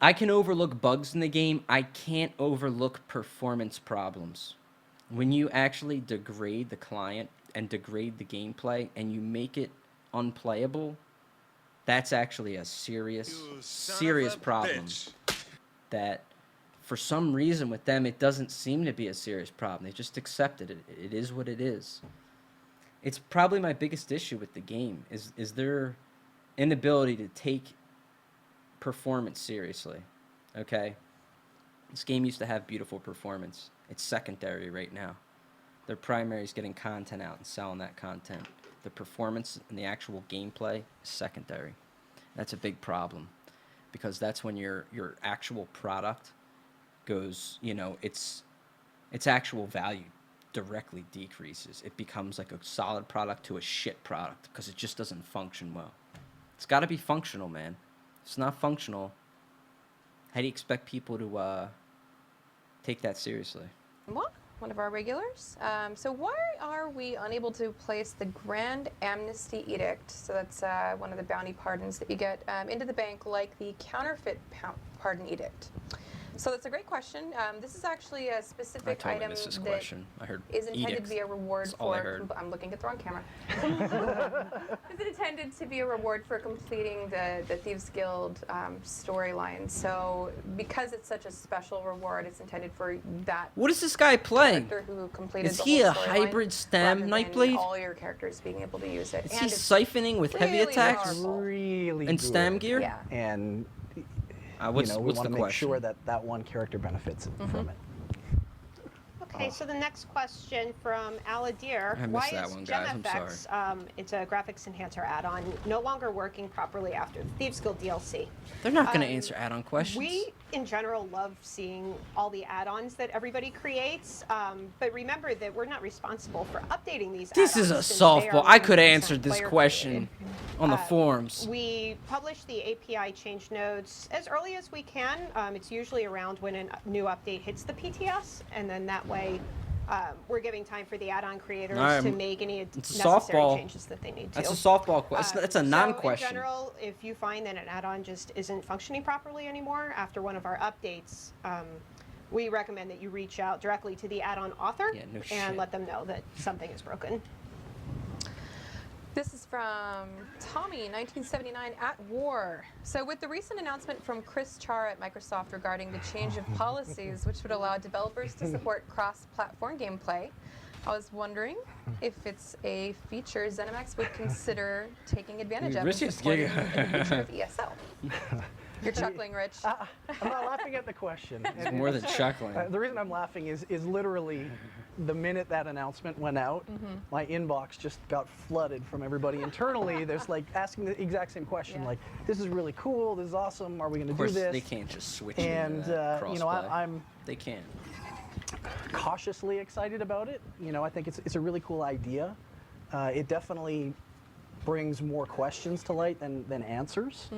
I can overlook bugs in the game. I can't overlook performance problems. When you actually degrade the client and degrade the gameplay and you make it unplayable, that's actually a serious, You son serious of a problem. bitch. That for some reason with them, it doesn't seem to be a serious problem. They just accept it. It is what it is. It's probably my biggest issue with the game is their inability to take performance seriously. Okay? This game used to have beautiful performance. It's secondary right now. Their primary is getting content out and selling that content. The performance and the actual gameplay is secondary. That's a big problem because that's when your actual product goes, its actual value directly decreases. It becomes like a solid product to a shit product because it just doesn't function well. It's got to be functional, man. If it's not functional, how do you expect people to take that seriously? Well, one of our regulars. So why are we unable to place the Grand Amnesty Edict, so that's one of the bounty pardons that you get, into the bank like the Counterfeit Pardon Edict? So that's a great question. This is actually a specific I totally item missed this that question. I heard is intended edicts. to be a reward That's all I for. heard. I'm looking at the wrong camera. Is it intended to be a reward for completing the Thieves Guild storyline? So because it's such a special reward, it's intended for that. What is this guy playing? Character who completed Is the he whole a storyline, hybrid stem rather Nightblade? than all your characters being able to use it. Is And he it's siphoning with heavy really attacks powerful. Really and good. stam gear? Yeah. And What's we what's want the to make question? sure that one character benefits from it. Okay, so the next question from Aladir. I missed Why that is one, guys. I'm GemFX, it's a graphics enhancer add-on, no longer working properly after the Thieves Guild DLC? They're not going to answer add-on questions. We, in general, love seeing all the add-ons that everybody creates, but remember that we're not responsible for updating these This add-ons is a since they are softball. I could have 100% answered this player question created. on the forums. We publish the API change notes as early as we can. It's usually around when a new update hits the PTS, and then that way we're giving time for the add-on creators to make any It's a necessary softball. changes that they need to. That's a softball question. That's a non-question. So in general, if you find that an add-on just isn't functioning properly anymore after one of our updates, we recommend that you reach out directly to the add-on author Yeah, no and shit. let them know that something is broken. This is from Tommy, 1979, at war. So with the recent announcement from Chris Char at Microsoft regarding the change of policies which would allow developers to support cross-platform gameplay, I was wondering if it's a feature ZeniMax would consider taking advantage of Rich and is supporting giga. in the future of ESO. You're chuckling, Rich. I'm not laughing at the question. It's more than chuckling. The reason I'm laughing is literally the minute that announcement went out, my inbox just got flooded from everybody internally. There's like asking the exact same question, Yeah. like, "This is really cool. This is awesome. Are we going to Of do course, this?" they can't just switch And into that you know, crossplay. I'm They can't. cautiously excited about it. You know, I think it's a really cool idea. It definitely brings more questions to light than answers.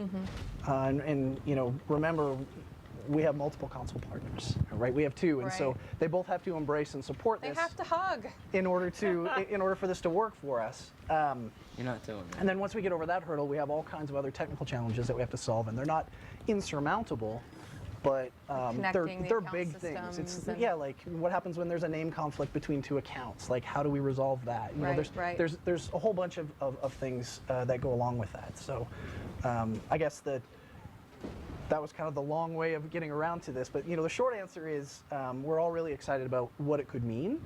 And you know, remember, we have multiple console partners, right? We have two, and so Right. they both have to embrace and support They this have to hug. in order for this to work for us. You're not doing it. And then once we get over that hurdle, we have all kinds of other technical challenges that we have to solve, and they're not insurmountable, but Connecting the they're account big things. It's systems and- yeah, like what happens when there's a name conflict between two accounts? Like how do we resolve that? You know, Right. there's a whole bunch of things that go along with that. So I guess that was kind of the long way of getting around to this. But you know, the short answer is we're all really excited about what it could mean.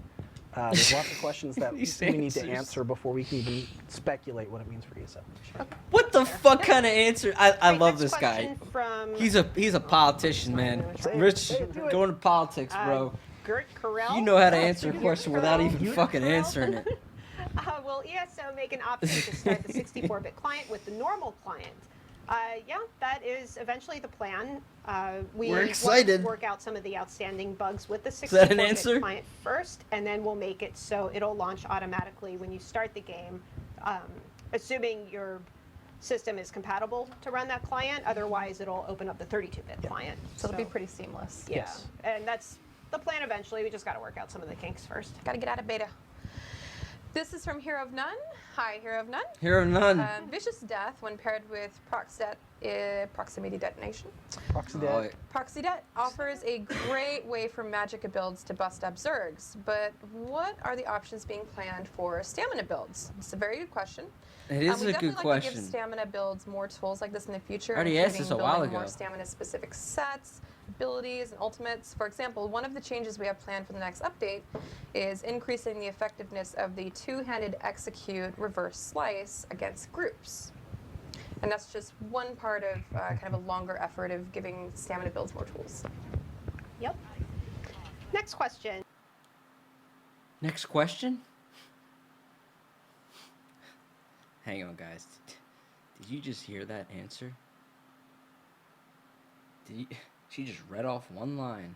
There's lots of questions that we These need to answers. answer before we can even speculate what it means for ESO. What the fuck kind of answer? I Right, love next this guy. question From He's a politician, man. Say it, Rich, say it, do it. go into politics, bro. Gert Carell. You know how to Yeah, answer a Gert question without Carell. even Gert fucking Carell. answering it. Will ESO make an option to start the 64-bit client with the normal client? Yeah, that is eventually the plan. We We're want to excited. work out some of the outstanding bugs with the that an 64-bit answer? client first, and then we'll make it so it'll launch automatically when you start the game, assuming your system is compatible to run that client. Otherwise, it'll open up the 32-bit client. So it'll be pretty seamless. Yeah, Yes. and that's the plan eventually. We just got to work out some of the kinks first. Got to get out of beta. This is from Hero of None. Hi, Hero of None. Hero none. Vicious Death, when paired with Proximity Detonation. Proxy Oh, dead. yeah. Proxy Det offers a great way for Magicka builds to bust up Zergs, but what are the options being planned for stamina builds? It's a very good question. It is we a definitely good like question. to give stamina builds more tools like this in the future, I already asked including this a while building more ago. stamina-specific sets, abilities, and ultimates. For example, one of the changes we have planned for the next update is increasing the effectiveness of the two-handed execute reverse slice against groups. And that's just one part of kind of a longer effort of giving stamina builds more tools. Yep. Next question. Next question. Hang on, guys. Did you just hear that answer? She just read off one line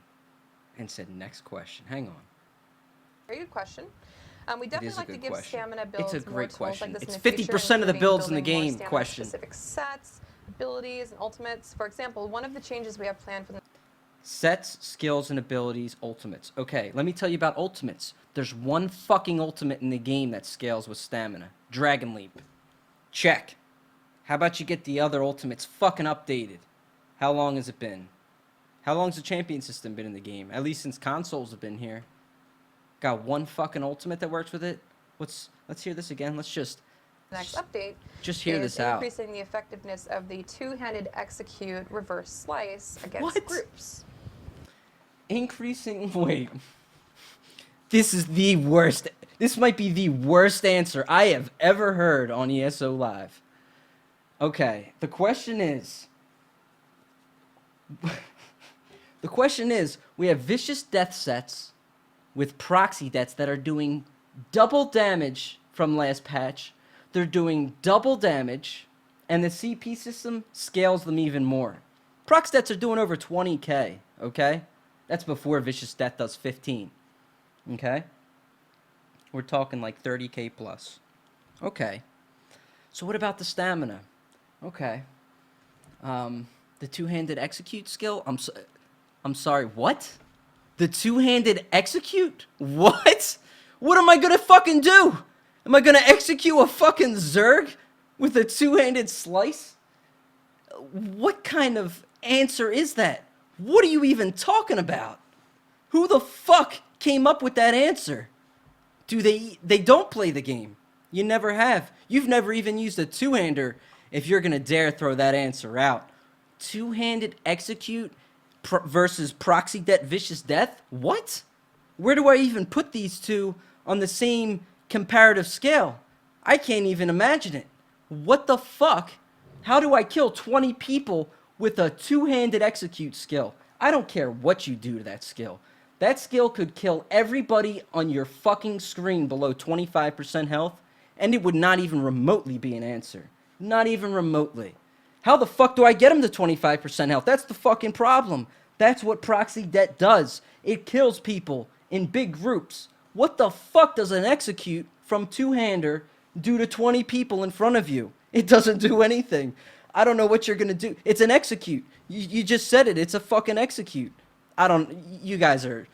and said, "Next question." Hang on. Very good question. We It definitely is a like to good give question. stamina builds It's a more great tools question. like this It's in the future, 50% of the including builds in the building more game question. stamina-specific sets, abilities, and ultimates. For example, one of the changes we have planned for the Sets, skills, and abilities, ultimates. Okay, let me tell you about ultimates. There's one fucking ultimate in the game that scales with stamina. Dragon Leap. Check. How about you get the other ultimates fucking updated? How long has it been? How long's the champion system been in the game? At least since consoles have been here. Got one fucking ultimate that works with it? Let's hear this again. Let's just next update just hear is this out. increasing the effectiveness of the two-handed execute reverse slice against What? groups. Increasing wait. This is the worst. This might be the worst answer I have ever heard on ESO Live. Okay, the question is we have vicious death sets with proxy debts that are doing double damage from last patch. They're doing double damage, and the CP system scales them even more. Prox debts are doing over 20k, okay? That's before Vicious Death does 15, okay? We're talking like 30k plus. Okay. So what about the stamina? Okay. The two-handed execute skill? I'm sorry, what? The two-handed execute? What? What am I gonna fucking do? Am I gonna execute a fucking Zerg with a two-handed slice? What kind of answer is that? What are you even talking about? Who the fuck came up with that answer? They don't play the game. You never have. You've never even used a two-hander if you're going to dare throw that answer out. Two-handed execute versus proxy debt vicious death? What? Where do I even put these two on the same comparative scale? I can't even imagine it. What the fuck? How do I kill 20 people with a two-handed execute skill? I don't care what you do to that skill. That skill could kill everybody on your fucking screen below 25% health, and it would not even remotely be an answer. Not even remotely. How the fuck do I get him to 25% health? That's the fucking problem. That's what proxy debt does. It kills people in big groups. What the fuck does an execute from two-hander do to 20 people in front of you? It doesn't do anything. I don't know what you're gonna do. It's an execute. You just said it. It's a fucking execute. You guys are,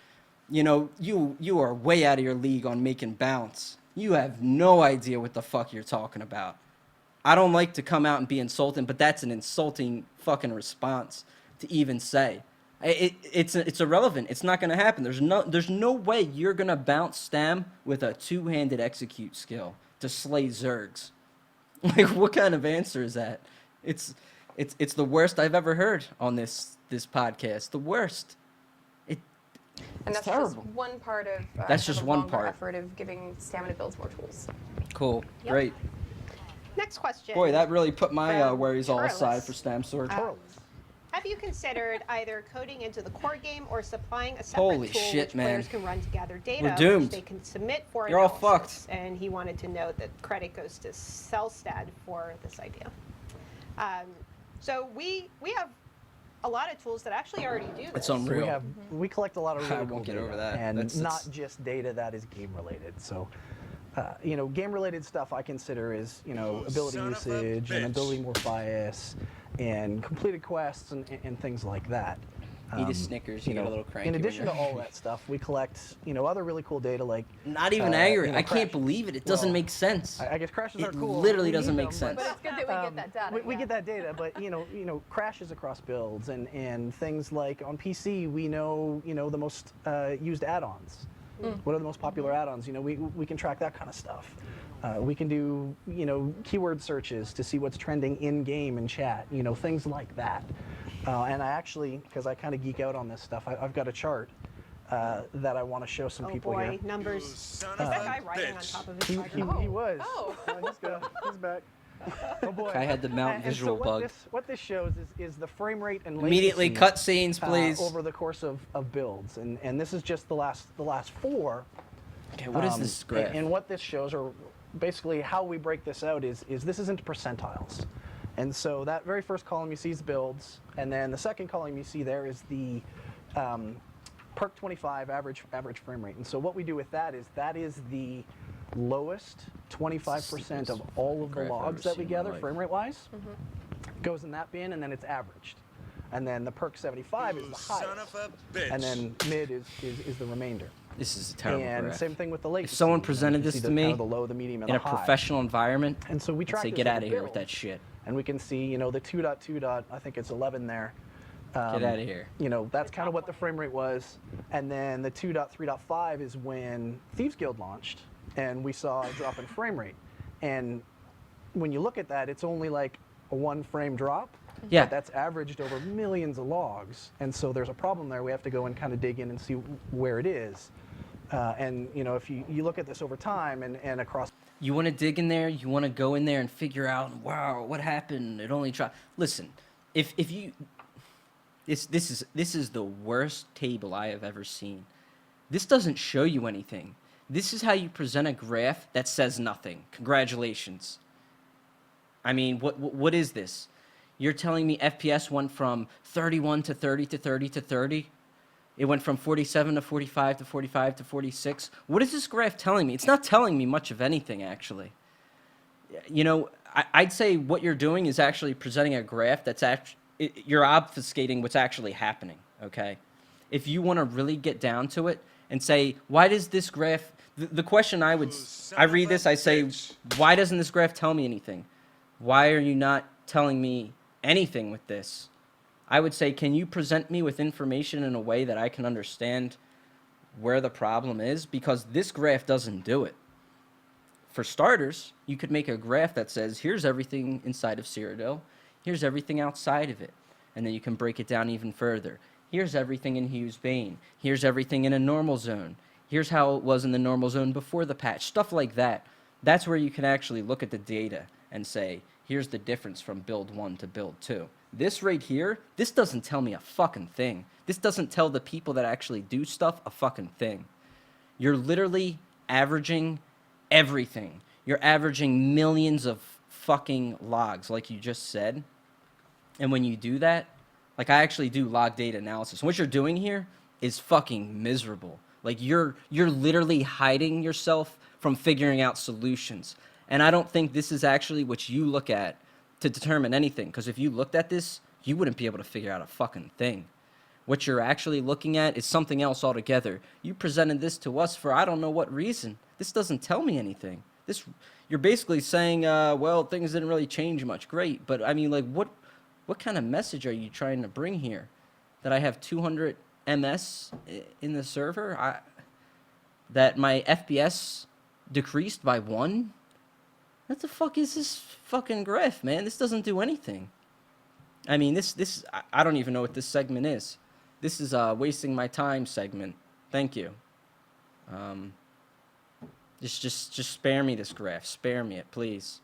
you are way out of your league on making bounce. You have no idea what the fuck you're talking about. I don't like to come out and be insulting, but that's an insulting fucking response to even say. It's irrelevant. It's not gonna happen. There's no way you're gonna bounce Stam with a two-handed execute skill to slay Zergs. Like, what kind of answer is that? It's the worst I've ever heard on this podcast. The worst. And that's terrible. just one part of That's just the one longer part. effort of giving stamina builds more tools. Cool. Yep. Great. Next question. Boy, that really put my From worries all Turles. aside for Stam Sword. Have you considered either coding into the core game or supplying a separate Holy tool shit, which man. players can run to gather data, We're doomed. which they can submit for You're all analysis? fucked. And he wanted to know that credit goes to Celstad for this idea. So we have a lot of tools that actually already do this. It's unreal. We collect a lot of I really won't cool get data, over that. and That's- not just data that is game related. So, game related stuff I consider is ability son of a usage and bitch. ability morphias and completed quests and things like that. Eat a Snickers, you get a little cranky. In when addition to you're- all that stuff, we collect other really cool data like Not even uh, accurate. I can't crashes. believe it. It doesn't Well, make sense. I guess crashes are It cool. literally We doesn't need make them, sense. But it's good that we get that data. We yeah. get that data, but crashes across builds and things like on PC we know the most used add-ons. What are the most popular add-ons? We can track that kind of stuff. We can do keyword searches to see what's trending in game and chat. Things like that. And I actually, because I kind of geek out on this stuff, I've got a chart that I want to show some Oh people boy, here. numbers. You Is son that of a guy writing on bitch. top of his He microphone? was. Oh. He's back. Oh boy. I had the mount And so visual bug. What this shows is the frame rate and Immediately latency, cut scenes, please. over the course of builds, and this is just the last four. Okay, what is this graph? And what this shows, or basically how we break this out, is this is into percentiles. And so that very first column you see is builds, and then the second column you see there is the perk 25 average frame rate. And so what we do with that is the lowest 25% of all of the graph I've logs ever that we seen in my gather life. frame rate wise goes in that bin, and then it's averaged. And then the perk 75 is You the son highest, of a bitch. and then mid is the remainder. This is a terrible And graph. same thing with the latency. If someone You presented can this see to the, me kind of the low, the medium, and in the a high. professional environment, And so we I'd track say this get over out of here with build, that shit. And we can see, the 2.2. I think it's 11 there. Get out of here. That's kind of what the frame rate was. And then the 2.3.5 is when Thieves Guild launched, and we saw a drop in frame rate. And when you look at that, it's only like a 1 frame drop. Yeah. But that's averaged over millions of logs. And so there's a problem there. We have to go and kind of dig in and see where it is. And if you look at this over time and across. You want to dig in there, you want to go in there and figure out, wow, what happened? It only dropped. Listen, if you this is the worst table I have ever seen. This doesn't show you anything. This is how you present a graph that says nothing. Congratulations. I mean, what is this? You're telling me FPS went from 31 to 30 to 30 to 30? It went from 47 to 45 to 45 to 46? What is this graph telling me? It's not telling me much of anything, actually. I'd say what you're doing is actually presenting a graph that's you're obfuscating what's actually happening, okay? If you want to really get down to it and say, why does this graph... The question I read this, I say, why doesn't this graph tell me anything? Why are you not telling me anything with this? I would say, can you present me with information in a way that I can understand where the problem is because this graph doesn't do it. For starters, you could make a graph that says, here's everything inside of Cyrodiil, here's everything outside of it, and then you can break it down even further. Here's everything in Hughes Bane, here's everything in a normal zone, here's how it was in the normal zone before the patch, stuff like that. That's where you can actually look at the data and say, here's the difference from build 1 to build 2. This right here, this doesn't tell me a fucking thing. This doesn't tell the people that actually do stuff a fucking thing. You're literally averaging everything. You're averaging millions of fucking logs, like you just said. And when you do that, like I actually do log data analysis. And what you're doing here is fucking miserable. Like you're literally hiding yourself from figuring out solutions. And I don't think this is actually what you look at to determine anything. Because if you looked at this, you wouldn't be able to figure out a fucking thing. What you're actually looking at is something else altogether. You presented this to us for I don't know what reason. This doesn't tell me anything. You're basically saying, well, things didn't really change much. Great. But I mean, like, what kind of message are you trying to bring here? That I have 200 MS in the server? That my FPS decreased by 1? What the fuck is this fucking graph, man? This doesn't do anything. I mean, I don't even know what this segment is. This is a wasting my time segment. Thank you. Just spare me this graph. Spare me it, please.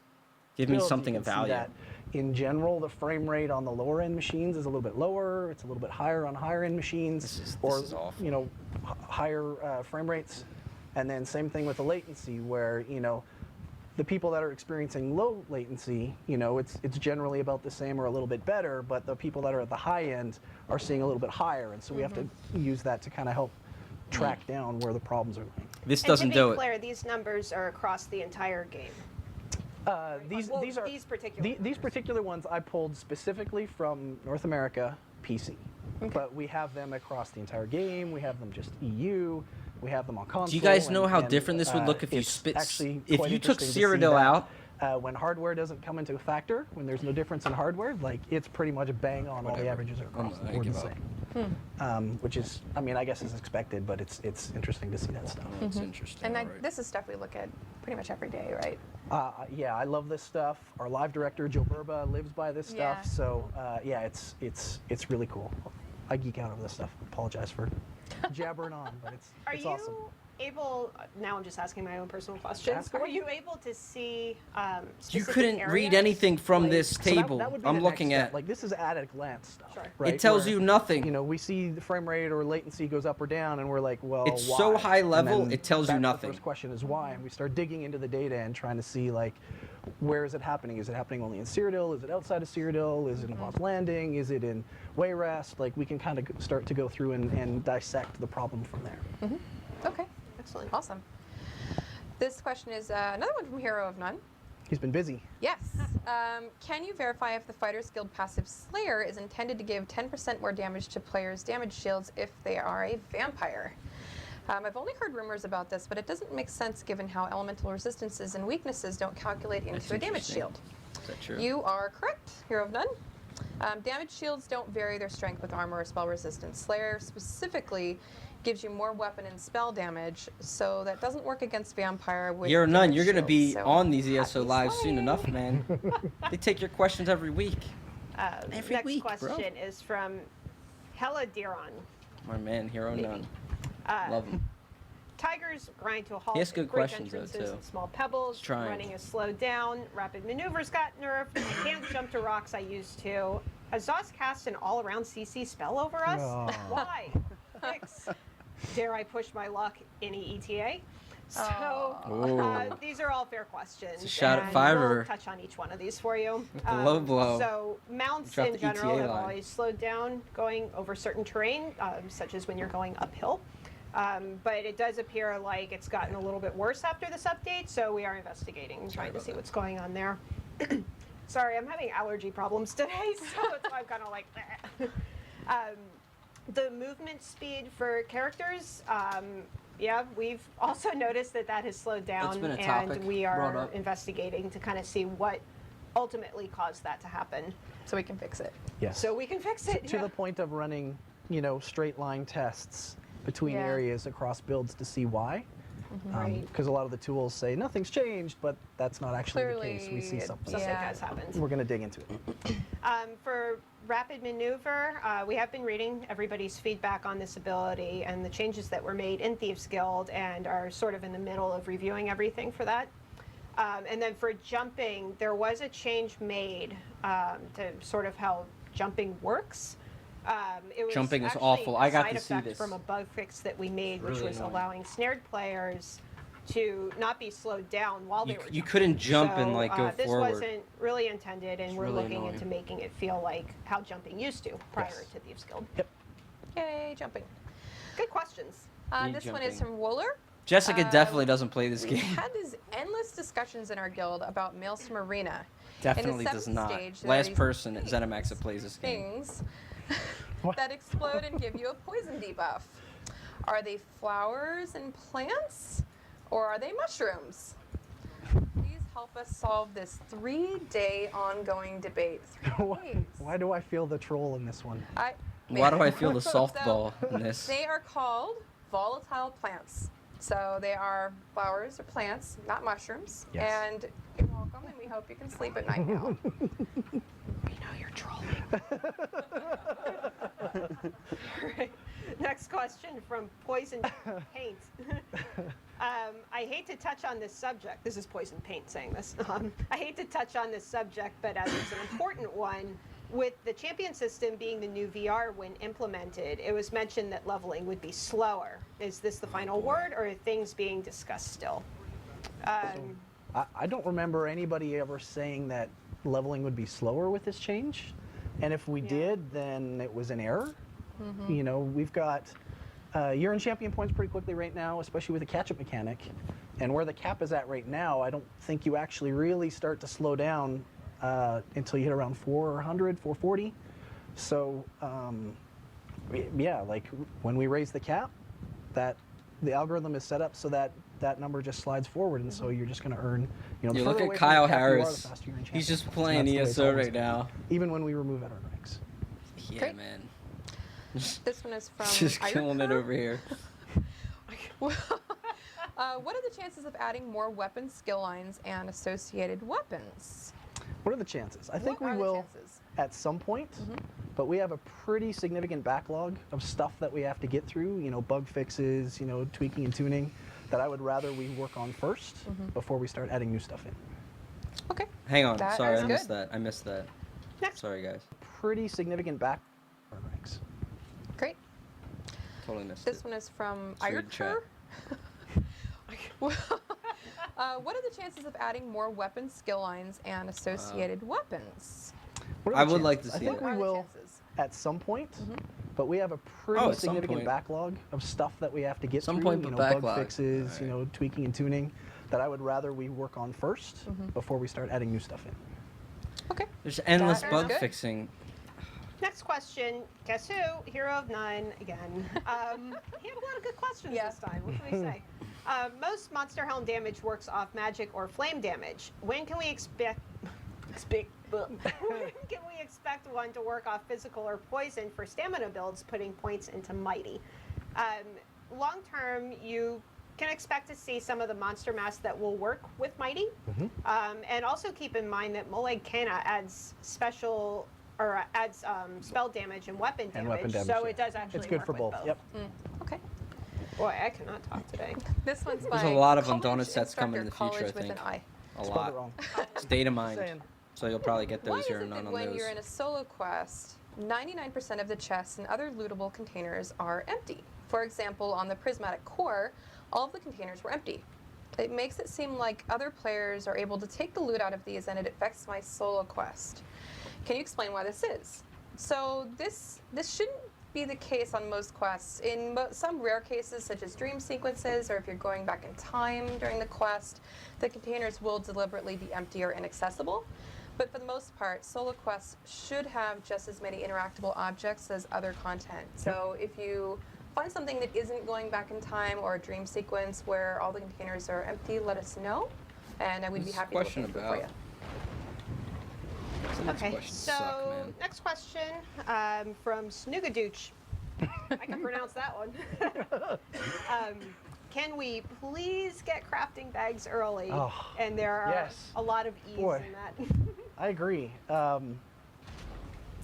Give me Still, something you of can see value. that in general, the frame rate on the lower end machines is a little bit lower. It's a little bit higher on higher end machines, This is or awful. you know, higher frame rates. And then same thing with the latency, where the people that are experiencing low latency, it's generally about the same or a little bit better. But the people that are at the high end are seeing a little bit higher, and so we have to use that to kind of help track down where the problems are lying. This And doesn't to do be it. clear, these numbers are across the entire game. These Well, are these particular these numbers. particular ones I pulled specifically from North America PC, but we have them across the entire game. We have them just EU. We have them on console. Do you guys know how and, different this would look if you it's spit? actually If quite you took interesting to see Cyrodiil that, out, when hardware doesn't come into a factor, when there's no difference in hardware, like it's pretty much bang on. All the Whatever. averages are across I the board give the up. same. Which is, I mean, I guess is expected, but it's interesting to see that stuff. That's interesting. And alright. this is stuff we look at pretty much every day, right? Yeah, I love this stuff. Our live director Joe Burba lives by this stuff, Yeah. so yeah, it's really cool. I geek out over this stuff. Apologize for jabbering on, but Are it's you awesome. able, now I'm just asking my own personal questions, Ask are away. you able to see You specific couldn't read areas? anything from Like- this So table. that would be I'm the looking next step. at. Like this is at a glance stuff. Sure. Right? It tells Where, you nothing. we see the frame rate or latency goes up or down, and we're like, well, It's why? so high And level, then it tells you that's nothing. The first question is why, and we start digging into the data and trying to see like, where is it happening? Is it happening only in Cyrodiil? Is it outside of Cyrodiil? Is it in Lost Landing? Is it in Wayrest? Like we can kind of start to go through and dissect the problem from there. Okay, Excellent. awesome. This question is another one from Hero of None. He's been busy. Yes. Can you verify if the Fighter's Guild passive Slayer is intended to give 10% more damage to players' damage shields if they are a vampire? I've only heard rumors about this, but it doesn't make sense given how elemental resistances and weaknesses don't calculate That's into a damage interesting. shield. Is that true? You are correct, Hero of None. Damage shields don't vary their strength with armor or spell resistance. Slayer specifically gives you more weapon and spell damage, so that doesn't work against vampire. With You're none. damage You're gonna be shields, so on these ESO happy lives soon slaying. enough, man. They take your questions every week. Every Next week, bro. question is from Hella Diron. My man, Hero None. Love him. Tigers grind to a halt. He has good at bridge questions, though, entrances too. and small pebbles. He's trying. Running is slowed down. Rapid maneuvers got nerfed. Can't jump to rocks I used to. Has Zoss cast an all-around CC spell over us? Oh. Why? Fix. Dare I push my luck? Any ETA? So Ooh. these are all fair questions. It's a shot at and Fiverr. We'll touch on each one of these for you. the low blow. So mounts Drop in the general ETA have line. always slowed down going over certain terrain, such as when you're going uphill. But it does appear like it's gotten a little bit worse after this update, so we are investigating, trying to see what's going on there. Sorry, I'm having allergy problems today, so that's why I'm kind of like, the movement speed for characters, yeah, we've also noticed that that has slowed down, been a and topic we brought are up. investigating to kind of see what ultimately caused that to happen, So we can fix it. Yes. so we can fix it. to yeah. the point of running, straight line tests between Yeah. areas across builds to see why. Right. Because a lot of the tools say nothing's changed, but that's not actually the case. We see Clearly, something. Something Yeah. has happened. We're going to dig into it. For rapid maneuver, we have been reading everybody's feedback on this ability and the changes that were made in Thieves Guild, and are sort of in the middle of reviewing everything for that. And then for jumping, there was a change made to sort of how jumping works. It was Jumping is actually awful. I a got side to see effect this. from a bug fix that we made, which Really was annoying. allowing snared players to not be slowed down while they were You jumping. couldn't jump and So, like go this forward. wasn't really intended, and It's we're really looking annoying. into making it feel like how jumping used to prior Yes. to Thieves Guild. Yay, jumping. Good questions. Need This one is jumping. from Wooler. Jessica definitely doesn't play this We game. had these endless discussions in our guild about Maelstrom Arena. Definitely does seventh not. stage, there are Last these person at ZeniMax that plays this game. Things What? that explode and give you a poison debuff. Are they flowers and plants, or are they mushrooms? Please help us solve this 3-day ongoing debate. 3 days. Why do I feel the troll in this one? Why do I feel the softball in this? They are called volatile plants. So they are flowers or plants, not mushrooms. Yes. And you're welcome, and we hope you can sleep at night now. We know you're trolling. Alright. Next question from Poison Paint. I hate to touch on this subject. This is Poison Paint saying this. I hate to touch on this subject, but as it's an important one, with the champion system being the new VR when implemented, it was mentioned that leveling would be slower. Is this the final word, or are things being discussed still? I don't remember anybody ever saying that leveling would be slower with this change. And if we did, then it was an error. You know, we've got you're in champion points pretty quickly right now, especially with the catch-up mechanic. And where the cap is at right now, I don't think you actually really start to slow down until you hit around 400, 440. So, yeah, like when we raise the cap, that the algorithm is set up so that that number just slides forward, and so you're just going to earn. You know, the You further look away at from the Kyle cap you are, the Harris. faster you're in He's champion just points, and playing that's the way it's ESO always right gonna be, now. even when we remove veteran ranks. Yeah, Great. man. This one is from Just killing it Irker. over here. What are the chances of adding more weapon skill lines and associated weapons? What are the chances? I think What we are the will chances? at some point, but we have a pretty significant backlog of stuff that we have to get through, you know, bug fixes, you know, tweaking and tuning, that I would rather we work on first before we start adding new stuff in. Okay. Hang on. That Sorry, is I missed good. that. I missed that. Next. Sorry, guys. Pretty significant back ranks. Great. Totally missed This it. one is from Let's read chat. Irker. What are the chances of adding more weapon skill lines and associated weapons? What are I the would like to chances? see I think that. we What are the will chances? at some point, but we have a pretty Oh, at some significant point. backlog of stuff that we have to get Some through, point, you but know, backlog. bug fixes, you Alright. know, tweaking and tuning, that I would rather we work on first before we start adding new stuff in. Okay. There's endless That is bug good. fixing. Next question. Guess who? Hero of None again. He had a lot of good questions Yeah. this time. What can we say? Most Monster Helm damage works off magic or flame damage. When can we expect? When can we expect one to work off physical or poison for stamina builds, putting points into mighty? Long term, you can expect to see some of the monster mass that will work with mighty, and also keep in mind that Molag Kana adds special or adds spell damage and weapon damage, And weapon damage, so yeah. it does actually It's good work for with both. Yep. Okay. Boy, I cannot talk today. This one's There's by a lot of college Undonut sets coming in the instructor, future, I college with think. an I. A Spelled lot. it wrong. It's data mined. Saying. So you'll probably get Why those is here it and that none on when those. you're in a solo quest, 99% of the chests and other lootable containers are empty? For example, on the prismatic core, all of the containers were empty. It makes it seem like other players are able to take the loot out of these, and it affects my solo quest. Can you explain why this is? So this shouldn't be the case on most quests. In some rare cases, such as dream sequences, or if you're going back in time during the quest, the containers will deliberately be empty or inaccessible. But for the most part, solo quests should have just as many interactable objects as other content. So if you find something that isn't going back in time, or a dream sequence where all the containers are empty, let us know, and I would be What's happy the to look question into it for about? you. The next Okay, questions so suck, man. next question from Snoogadooch. I can pronounce that one. Can we please get crafting bags early? Oh, And there are yes. a lot of ease Boy. in that. I agree.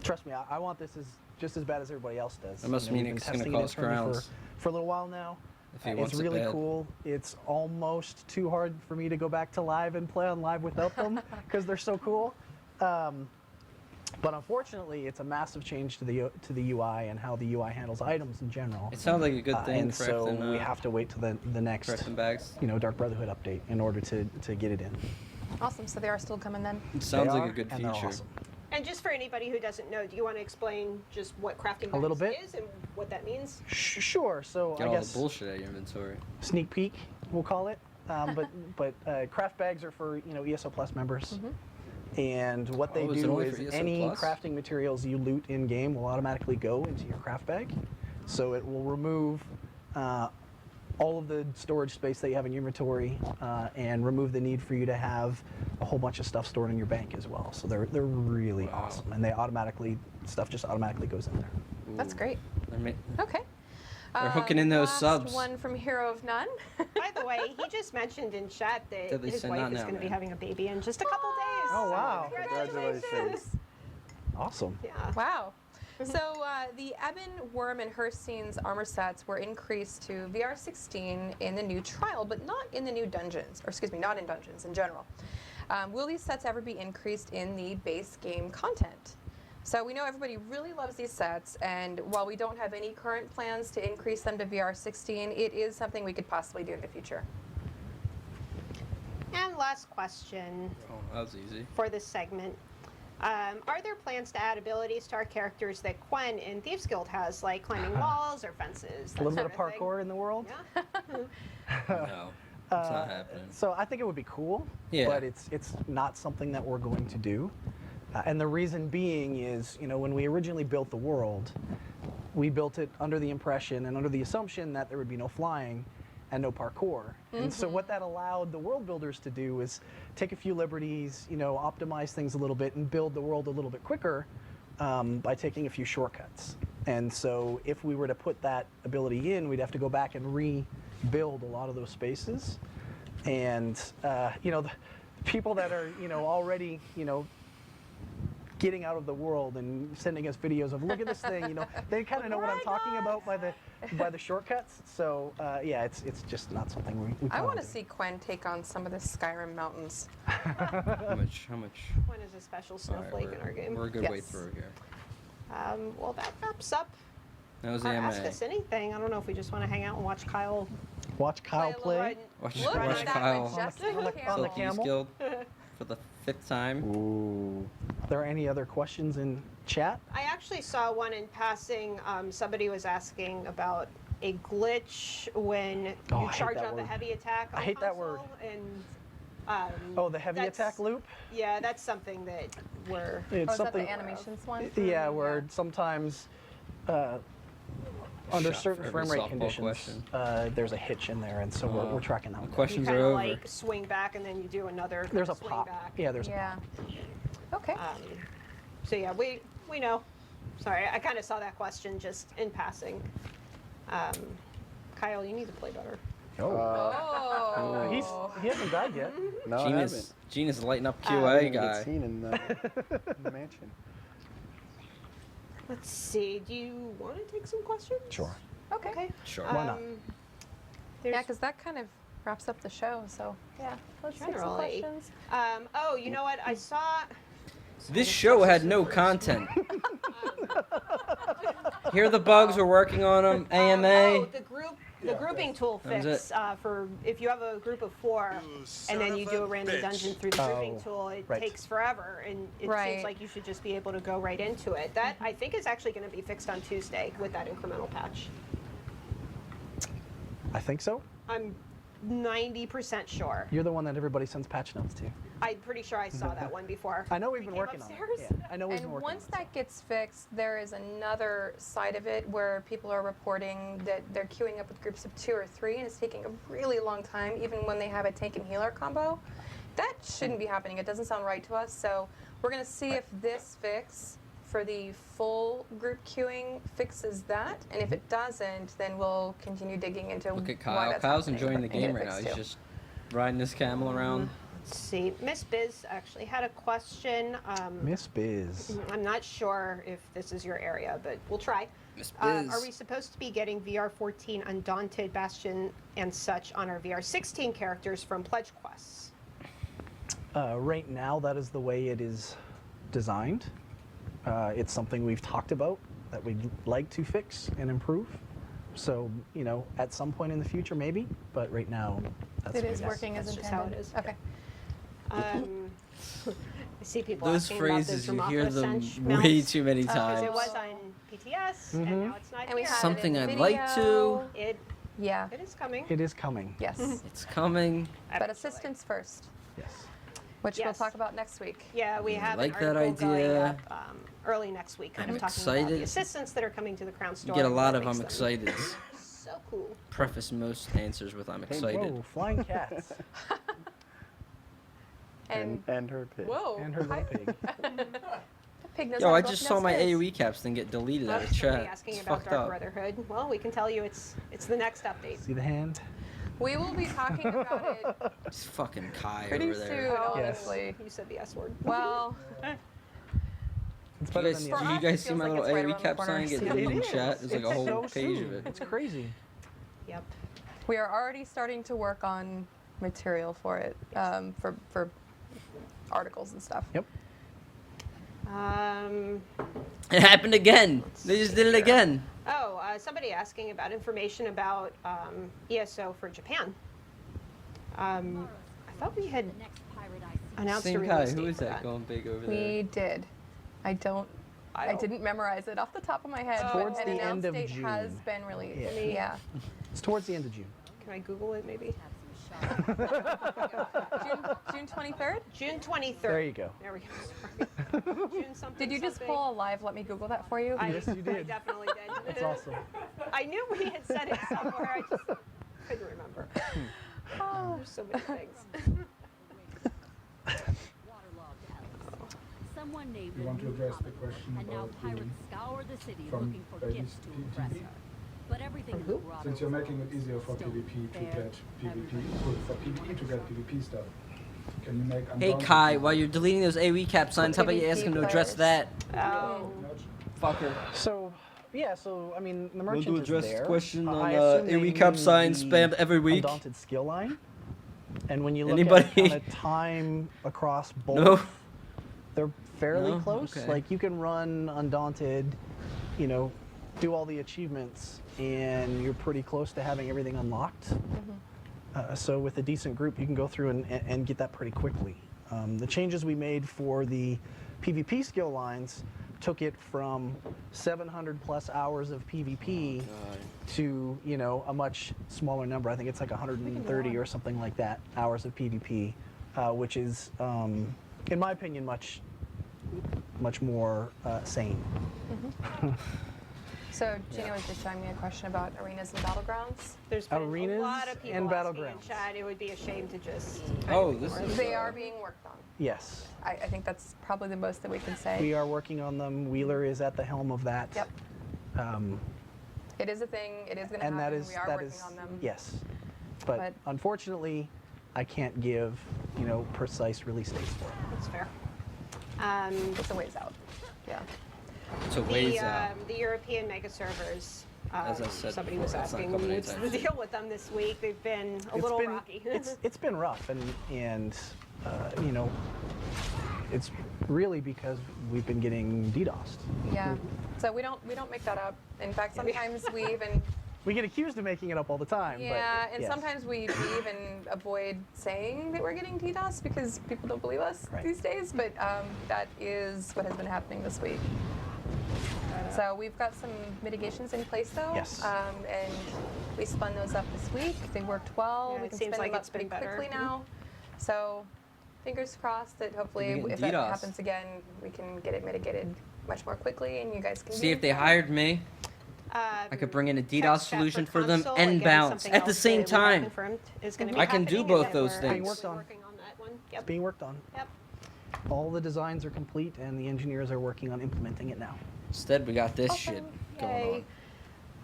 Trust me, I want this just as bad as everybody else does. That must You know, mean we've it's been gonna testing it cause internally crowns. for a little while now. If he It's wants it really bad. cool. It's almost too hard for me to go back to live and play on live without them because they're so cool. But unfortunately, it's a massive change to the UI and how the UI handles items in general. It sounds like a good thing. And so correcting, we have to wait till the next, correcting bags. Dark Brotherhood update in order to get it in. Awesome. So they are still coming then. It sounds They like are, a good and they're feature. awesome. And just for anybody who doesn't know, do you want to explain just what crafting bags A little bit. is and what that means? Sure. So Get I all guess the bullshit out of your inventory. sneak peek, we'll call it. But craft bags are for ESO Plus members. And what they Oh, is it do only is for ESO any Plus? crafting materials you loot in game will automatically go into your craft bag. So it will remove all of the storage space that you have in your inventory and remove the need for you to have a whole bunch of stuff stored in your bank as well. So they're really Wow. awesome, and stuff just automatically goes in there. That's Ooh. great. They're ma- Okay. They're hooking in those last subs. One from Hero of None. By the way, he just mentioned in chat that Did they his say wife not is now, going to be man? having a baby in just a couple days. Oh, wow. Congratulations. Awesome. Yeah. Wow. So the Ebon, Worm, and Herstein's armor sets were increased to VR16 in the new trial, but not in the new dungeons, or excuse me, not in dungeons in general. Will these sets ever be increased in the base game content? So we know everybody really loves these sets, and while we don't have any current plans to increase them to VR16, it is something we could possibly do in the future. And last question Oh, that was easy. for this segment. Are there plans to add abilities to our characters that Quen in Thieves Guild has, like climbing walls or fences? A little bit that of sort thing? parkour in the world. Yeah. No, it's not happening. So I think it would be cool, Yeah. but it's not something that we're going to do. And the reason being is, when we originally built the world, we built it under the impression and under the assumption that there would be no flying and no parkour. And so what that allowed the world builders to do is take a few liberties, optimize things a little bit and build the world a little bit quicker by taking a few shortcuts. And so if we were to put that ability in, we'd have to go back and rebuild a lot of those spaces. And, the people that are, already, getting out of the world and sending us videos of look at this thing, they kind of know what I'm talking about by the shortcuts. So yeah, it's just not something we I plan want on to see Quen take on some of the Skyrim mountains. How much? Quen is a special All right, snowflake in our game. we're a good way Yes. through here. Well, that wraps up That was our the Ask AMA. Us Anything. I don't know if we just want to hang out and watch Kyle Watch Kyle play. play. Watch, Look watch at that Kyle majestic on the camel. Thieves camel. Guild for the 5th time. Ooh. Are there any other questions in chat? I actually saw one in passing. Somebody was asking about a glitch when you Oh, I hate charge that on the word. heavy attack. I on hate that word. console, And Oh, the heavy that's- attack loop? Yeah, that's something that we're. It's Oh, is that something. the animations one? Yeah, where sometimes under Shot certain for frame every rate softball conditions, question. There's a hitch in there, and so Oh. we're tracking that The one. You questions kind are of over. like swing back and then you do another. There's a swing pop. Back. Yeah, there's a Yeah. pop. Okay. So yeah, we know. Sorry, I kind of saw that question just in passing. Kyle, you need to play better. Oh. He hasn't died yet. No, I haven't. Gene is lighting up I QA haven't even guy. seen in the mansion. Let's see. Do you want to take some questions? Sure. Okay. Sure. Why not? There's- Yeah, because that kind of wraps up the show. So yeah, let's take some Generally. questions. Oh, you know what? I saw. This show had no content. Here are the bugs. We're working on them. AMA. Oh, the grouping tool That was fix for if you have a group of 4, You and then son you of do a a random bitch. dungeon through the grouping Oh, tool. It right. takes forever, and it Right. seems like you should just be able to go right into it. That I think is actually going to be fixed on Tuesday with that incremental patch. I think so. I'm 90% sure. You're the one that everybody sends patch notes to. I'm pretty sure I saw that one before. I know we've We been came working on it. upstairs. Yeah, I know we've been And working once on it. that gets fixed, there is another side of it where people are reporting that they're queuing up with groups of 2 or 3, and it's taking a really long time, even when they have a tank and healer combo. That shouldn't be happening. It doesn't sound right to us. So we're going to see if this fix for the full group queuing fixes that, and if it doesn't, then we'll continue digging into Look at why Kyle. that's Kyle's happening enjoying the and get game it right now. fixed He's too. just riding this camel around. Let's see. Miss Biz actually had a question. Miss Biz. I'm not sure if this is your area, but we'll try. Miss Are Biz. we supposed to be getting VR14 Undaunted, Bastion, and such on our VR16 characters from Pledge Quests? Right now, that is the way it is designed. It's something we've talked about that we'd like to fix and improve. So, you know, at some point in the future, maybe, but right now, that's It what is it working as That's intended. just how it is. Okay. I see people Those asking phrases, you about hear those them Ascension way mounts, too many 'cause times. it was on PTS, and now it's not And we here. had Something it in I'd like video. It Yeah. it is coming. It is coming. Yes. It's coming. But eventually. assistance first, Yes. which we'll Yes. talk about next week. Yeah, we have like an that article going idea. up early next week, kind I'm of talking about the excited. assistants that are coming to the Crown You Store. get a and lot what of makes I'm them excited. So cool. Preface most answers with I'm excited. Whoa, flying cats. And And her pig. whoa, And her little pig. Pig knows Yo, how I to go just up saw my downstairs. AoE caps thing get deleted out of Somebody chat. asking It's about fucked Dark up. Brotherhood. Well, we can tell you it's the next update. See the hand? We will be talking about it It's fucking Kai pretty over soon, there. Yes. honestly. You said the S word. Well, It's Do better you guys, than For did the us, you it guys see feels my like little it's right AoE around the cap corner. sign get It deleted in is. chat? There's like a It's whole so page soon. of it. It's crazy. Yep. we are already starting to work on material for it, for articles and stuff. Yep. It happened again. They just did it again. Somebody asking about information about ESO for Japan. I thought we had announced a Sing release Kai, date who is for that going big over there? We did. I didn't memorize it off the top of my head, It's but towards an the announced end of date has June. been released. Yeah. Yeah. It's towards the end of June. Can I Google it maybe? June 23rd? June 23rd. There you go. There we go. Sorry. June something. Did you just something. pull a live? Let me Google that for you. Yes, you I did. definitely did. That's awesome. I knew we had said it somewhere. I just couldn't remember. Oh, there's so many things. Someone named You want to a new address the comet, question and now about pirates the- scour the city from looking for Baby's gifts to PvP? impress her. But everything in the grotto Since you're is making it lost, easier for still PvP to fair, get PvP, everybody for PvE to get PvP stuff, can you make Hey Undaunted Kai, PvP? while you're deleting those AoE cap signs, how about you ask him to address players. that? Oh. Fucker. So, yeah, so, I mean, the Want merchant to address is the there. question on I assume they AoE cap mean signs the spammed every week? Undaunted skill line. And when you look Anybody? at kind of time across both, No? they're fairly No? close. Okay. Like, you can run Undaunted, you know, do all the achievements, and you're pretty close to having everything unlocked. So with a decent group, you can go through and get that pretty quickly. The changes we made for the PvP skill lines took it from 700 plus hours of PvP to, you know, a much smaller number. I think it's like 130 or something like that hours of PvP, which is, in my opinion, much more sane. So Gina was just showing me a question about arenas and battlegrounds. There's been Arenas a lot of people and asking in battlegrounds. chat. It would be a shame to just. Oh, this is. They are being worked on. Yes, I think that's probably the most that we can say. we are working on them. Wheeler is at the helm of that. Yep. Um, It is a thing. It is going to and happen. that is we are that working is on them. yes, but But- unfortunately, I can't give, you know, precise release dates for it. That's fair. It's a ways out. Yeah. It's a ways out. The European mega servers. As I said somebody before, was that's not asking coming what's anytime the soon. deal with them this week. They've been a little rocky. it's been rough, and you know, it's really because we've been getting DDoSed. Yeah. So we don't make that up. In fact, sometimes we even We get accused of making it up all the time. yeah, but and yes. sometimes we even avoid saying that we're getting DDoS because people don't believe us Right. these days. But that is what has been happening this week. So we've got some mitigations in place though. Yes. And we spun those up this week. They worked well. Yeah, we it can seems spin like them it's up pretty been better. quickly now. So fingers crossed that hopefully You're if getting that DDoS. happens again, we can get it mitigated much more quickly and you guys can See, be if they informed. hired me, I could bring in a DDoS Text chat solution for them console, and again, bounce something at the else same that we have time. confirmed is gonna be I can do happening, both and those we're things. Being worked on. Working on that one. It's Yep. being worked on. Yep. all the designs are complete, and the engineers are working on implementing it now. Instead, we got this shit Awesome. going Yay.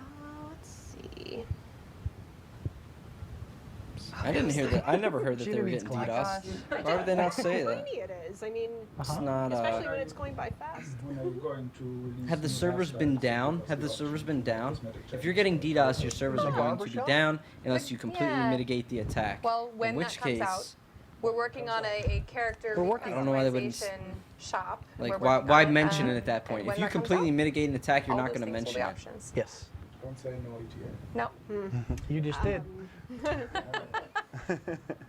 on. Let's see. I didn't hear that. I never heard that they Shooter were needs getting glass. DDoS. Why would they not say that? Tiny it is. I mean, It's Uh-huh. not. especially when it's going by fast. When are you going to release Have the new servers been websites down? because Have the the servers option been for down? cosmetic If changes you're getting are DDoS, your servers are The going to be barbershop? down unless you completely Yeah. mitigate the attack. Well, when In which that comes case, out, we're working on a character We're working I don't know why they wouldn't customization shop. like, We're why, working why on mention um, it at that point? and when If you that comes completely out, mitigate an attack, you're all not those going to things will mention be it. options. Yes. Don't say no ETA. No. You just did.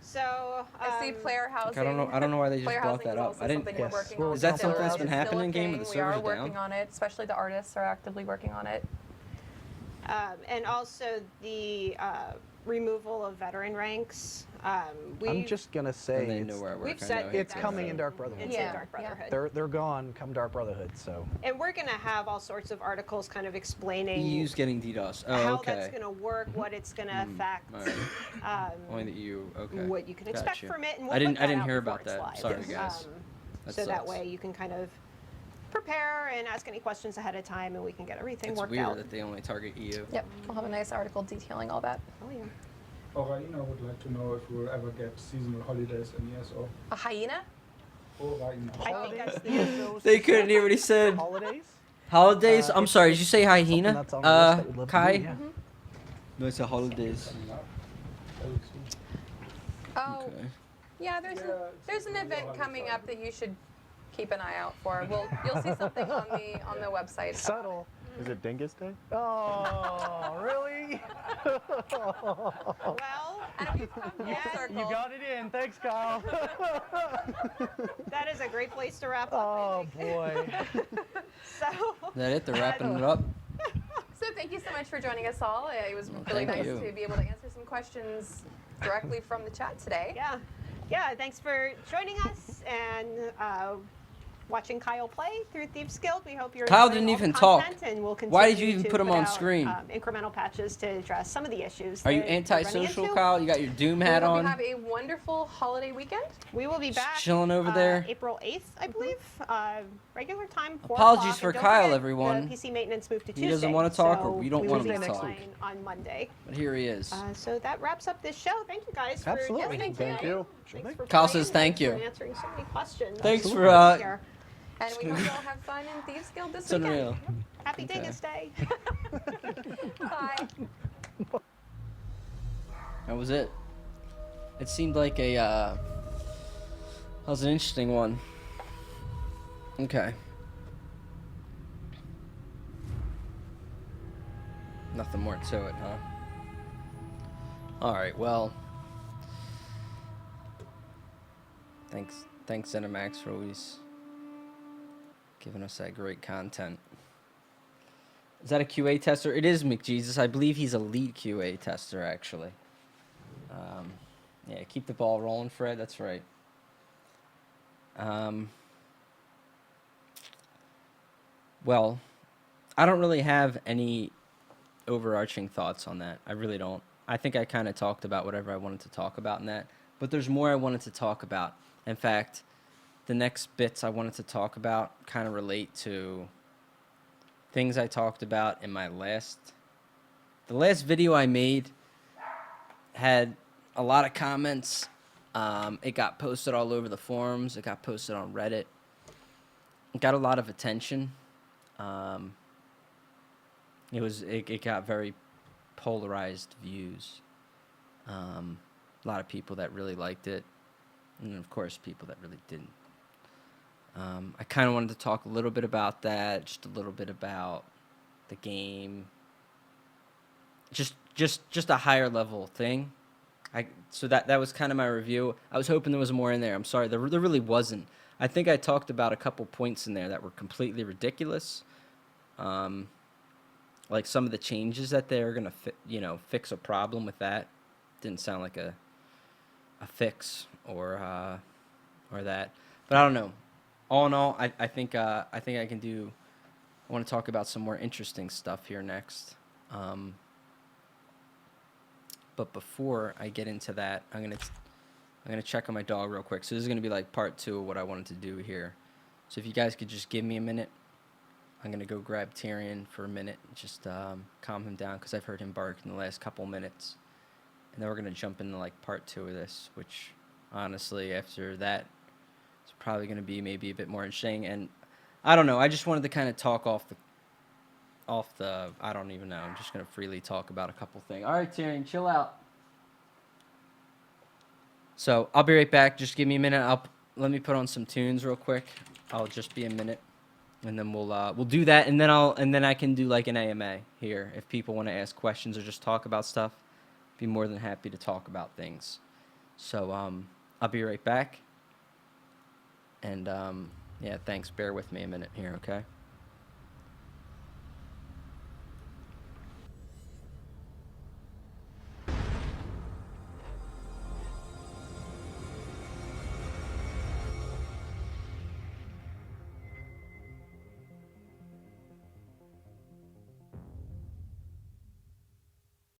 So, I see player housing. I don't know why they just Player brought housing that is up. also I didn't. something we're Yes. working Well, on. is that still. something that's been It's still happening a in game with thing. the We are servers working down? on it, especially the artists are actively working on it. and also the removal of veteran ranks. I'm We've just gonna And say they know where I work. we've I said know it's that's coming in in- Dark Brotherhood. It's Yeah, in Dark yeah. Brotherhood. They're gone come Dark Brotherhood. So And we're going to have all sorts of articles kind of explaining EU's getting DDoS. Oh, how okay. that's going to work, what it's going to affect, all right. Only um, the EU. Okay. what you can expect Gotcha. from it. And we'll I didn't. put I that didn't out hear before about it's that. live. Sorry, guys. That So that sucks. way you can kind of prepare and ask any questions ahead of time, and we can get everything It's worked weird out. that they only target E EU. Yep. We'll have a nice article detailing all that. Oh, yeah. Oraina would like to know if we'll ever get seasonal holidays in ESO. A hyena? Oraina. I think that's the They couldn't hear what he said. holidays. Holidays. I'm it's- sorry. Did you say Something hyena? that's on our list that we'd love to Kai. do, yeah. No, it's a holidays. Coming up very soon. Oh, Okay. yeah. There's an event coming up that you should keep an eye out for. You'll see something on the website. Subtle. Is it Dingus Day? Oh, really? Well, And if you come full Yeah, circle, You got it in. Thanks, Kyle. that is a great place to wrap up. Oh boy. So, Is that it? They're wrapping it up. So thank you so much for joining us all. It was Well, really thank nice you. to be able to answer some questions directly from the chat today. yeah, thanks for joining us and watching Kyle play through Thieves Guild. We hope you're Kyle enjoying didn't all the even talk. content, and we'll Why did you continue even to put him on out, screen? Incremental patches to address some of the issues. Are you that we're running antisocial, into. Kyle? You got your Doom We hat hope on? you have a wonderful holiday weekend. We will be Just back chilling over there. April 8th, I believe. Regular time. 4 Apologies o'clock. for And don't Kyle, forget, everyone. The PC maintenance moved to He Tuesday. doesn't wanna talk, or so we don't we want will him be to talk. offline on Monday. But here he is. So that wraps up this show. Thank you guys for Absolutely. listening Thank today. you. Thanks for Kyle playing. says thank Thanks for you. answering so many questions. Thanks for, Here. And we hope you all have fun in Thieves Guild this It's weekend. unreal. Happy Okay. Dingus Day. Bye. That was it. It seemed like a, that was an interesting one. Okay. Nothing more to it, huh? Alright, well. Thanks ZeniMax for always giving us that great content. Is that a QA tester? It is McJesus. I believe he's a lead QA tester, actually. Yeah, keep the ball rolling, Fred. That's right. Well, I don't really have any overarching thoughts on that. I really don't. I think I kind of talked about whatever I wanted to talk about in that. But there's more I wanted to talk about. In fact, the next bits I wanted to talk about kind of relate to things I talked about in my the last video I made had a lot of comments. It got posted all over the forums. It got posted on Reddit. It got a lot of attention. It got very polarized views. A lot of people that really liked it, and of course people that really didn't. I kind of wanted to talk a little bit about that, just a little bit about the game, just a higher level thing. So that was kind of my review. I was hoping there was more in there. I'm sorry, there really wasn't. I think I talked about a couple points in there that were completely ridiculous. Like some of the changes that they're gonna fix a problem with that didn't sound like a fix or that. But I don't know. All in all, I think I can do. I want to talk about some more interesting stuff here next. But before I get into that, I'm gonna I'm gonna check on my dog real quick. So this is gonna be like part 2 of what I wanted to do here. So if you guys could just give me a minute, I'm gonna go grab Tyrion for a minute, just calm him down because I've heard him bark in the last couple minutes, and then we're gonna jump into like part 2 of this, which honestly after that it's probably gonna be maybe a bit more interesting. And I don't know. I just wanted to kind of talk off the I don't even know. I'm just gonna freely talk about a couple things. All right, Tyrion, chill out. So I'll be right back. Just give me a minute. Let me put on some tunes real quick. I'll just be a minute, and then we'll do that, and then I can do like an AMA here if people want to ask questions or just talk about stuff. Be more than happy to talk about things. So I'll be right back. And yeah, thanks. Bear with me a minute here, okay?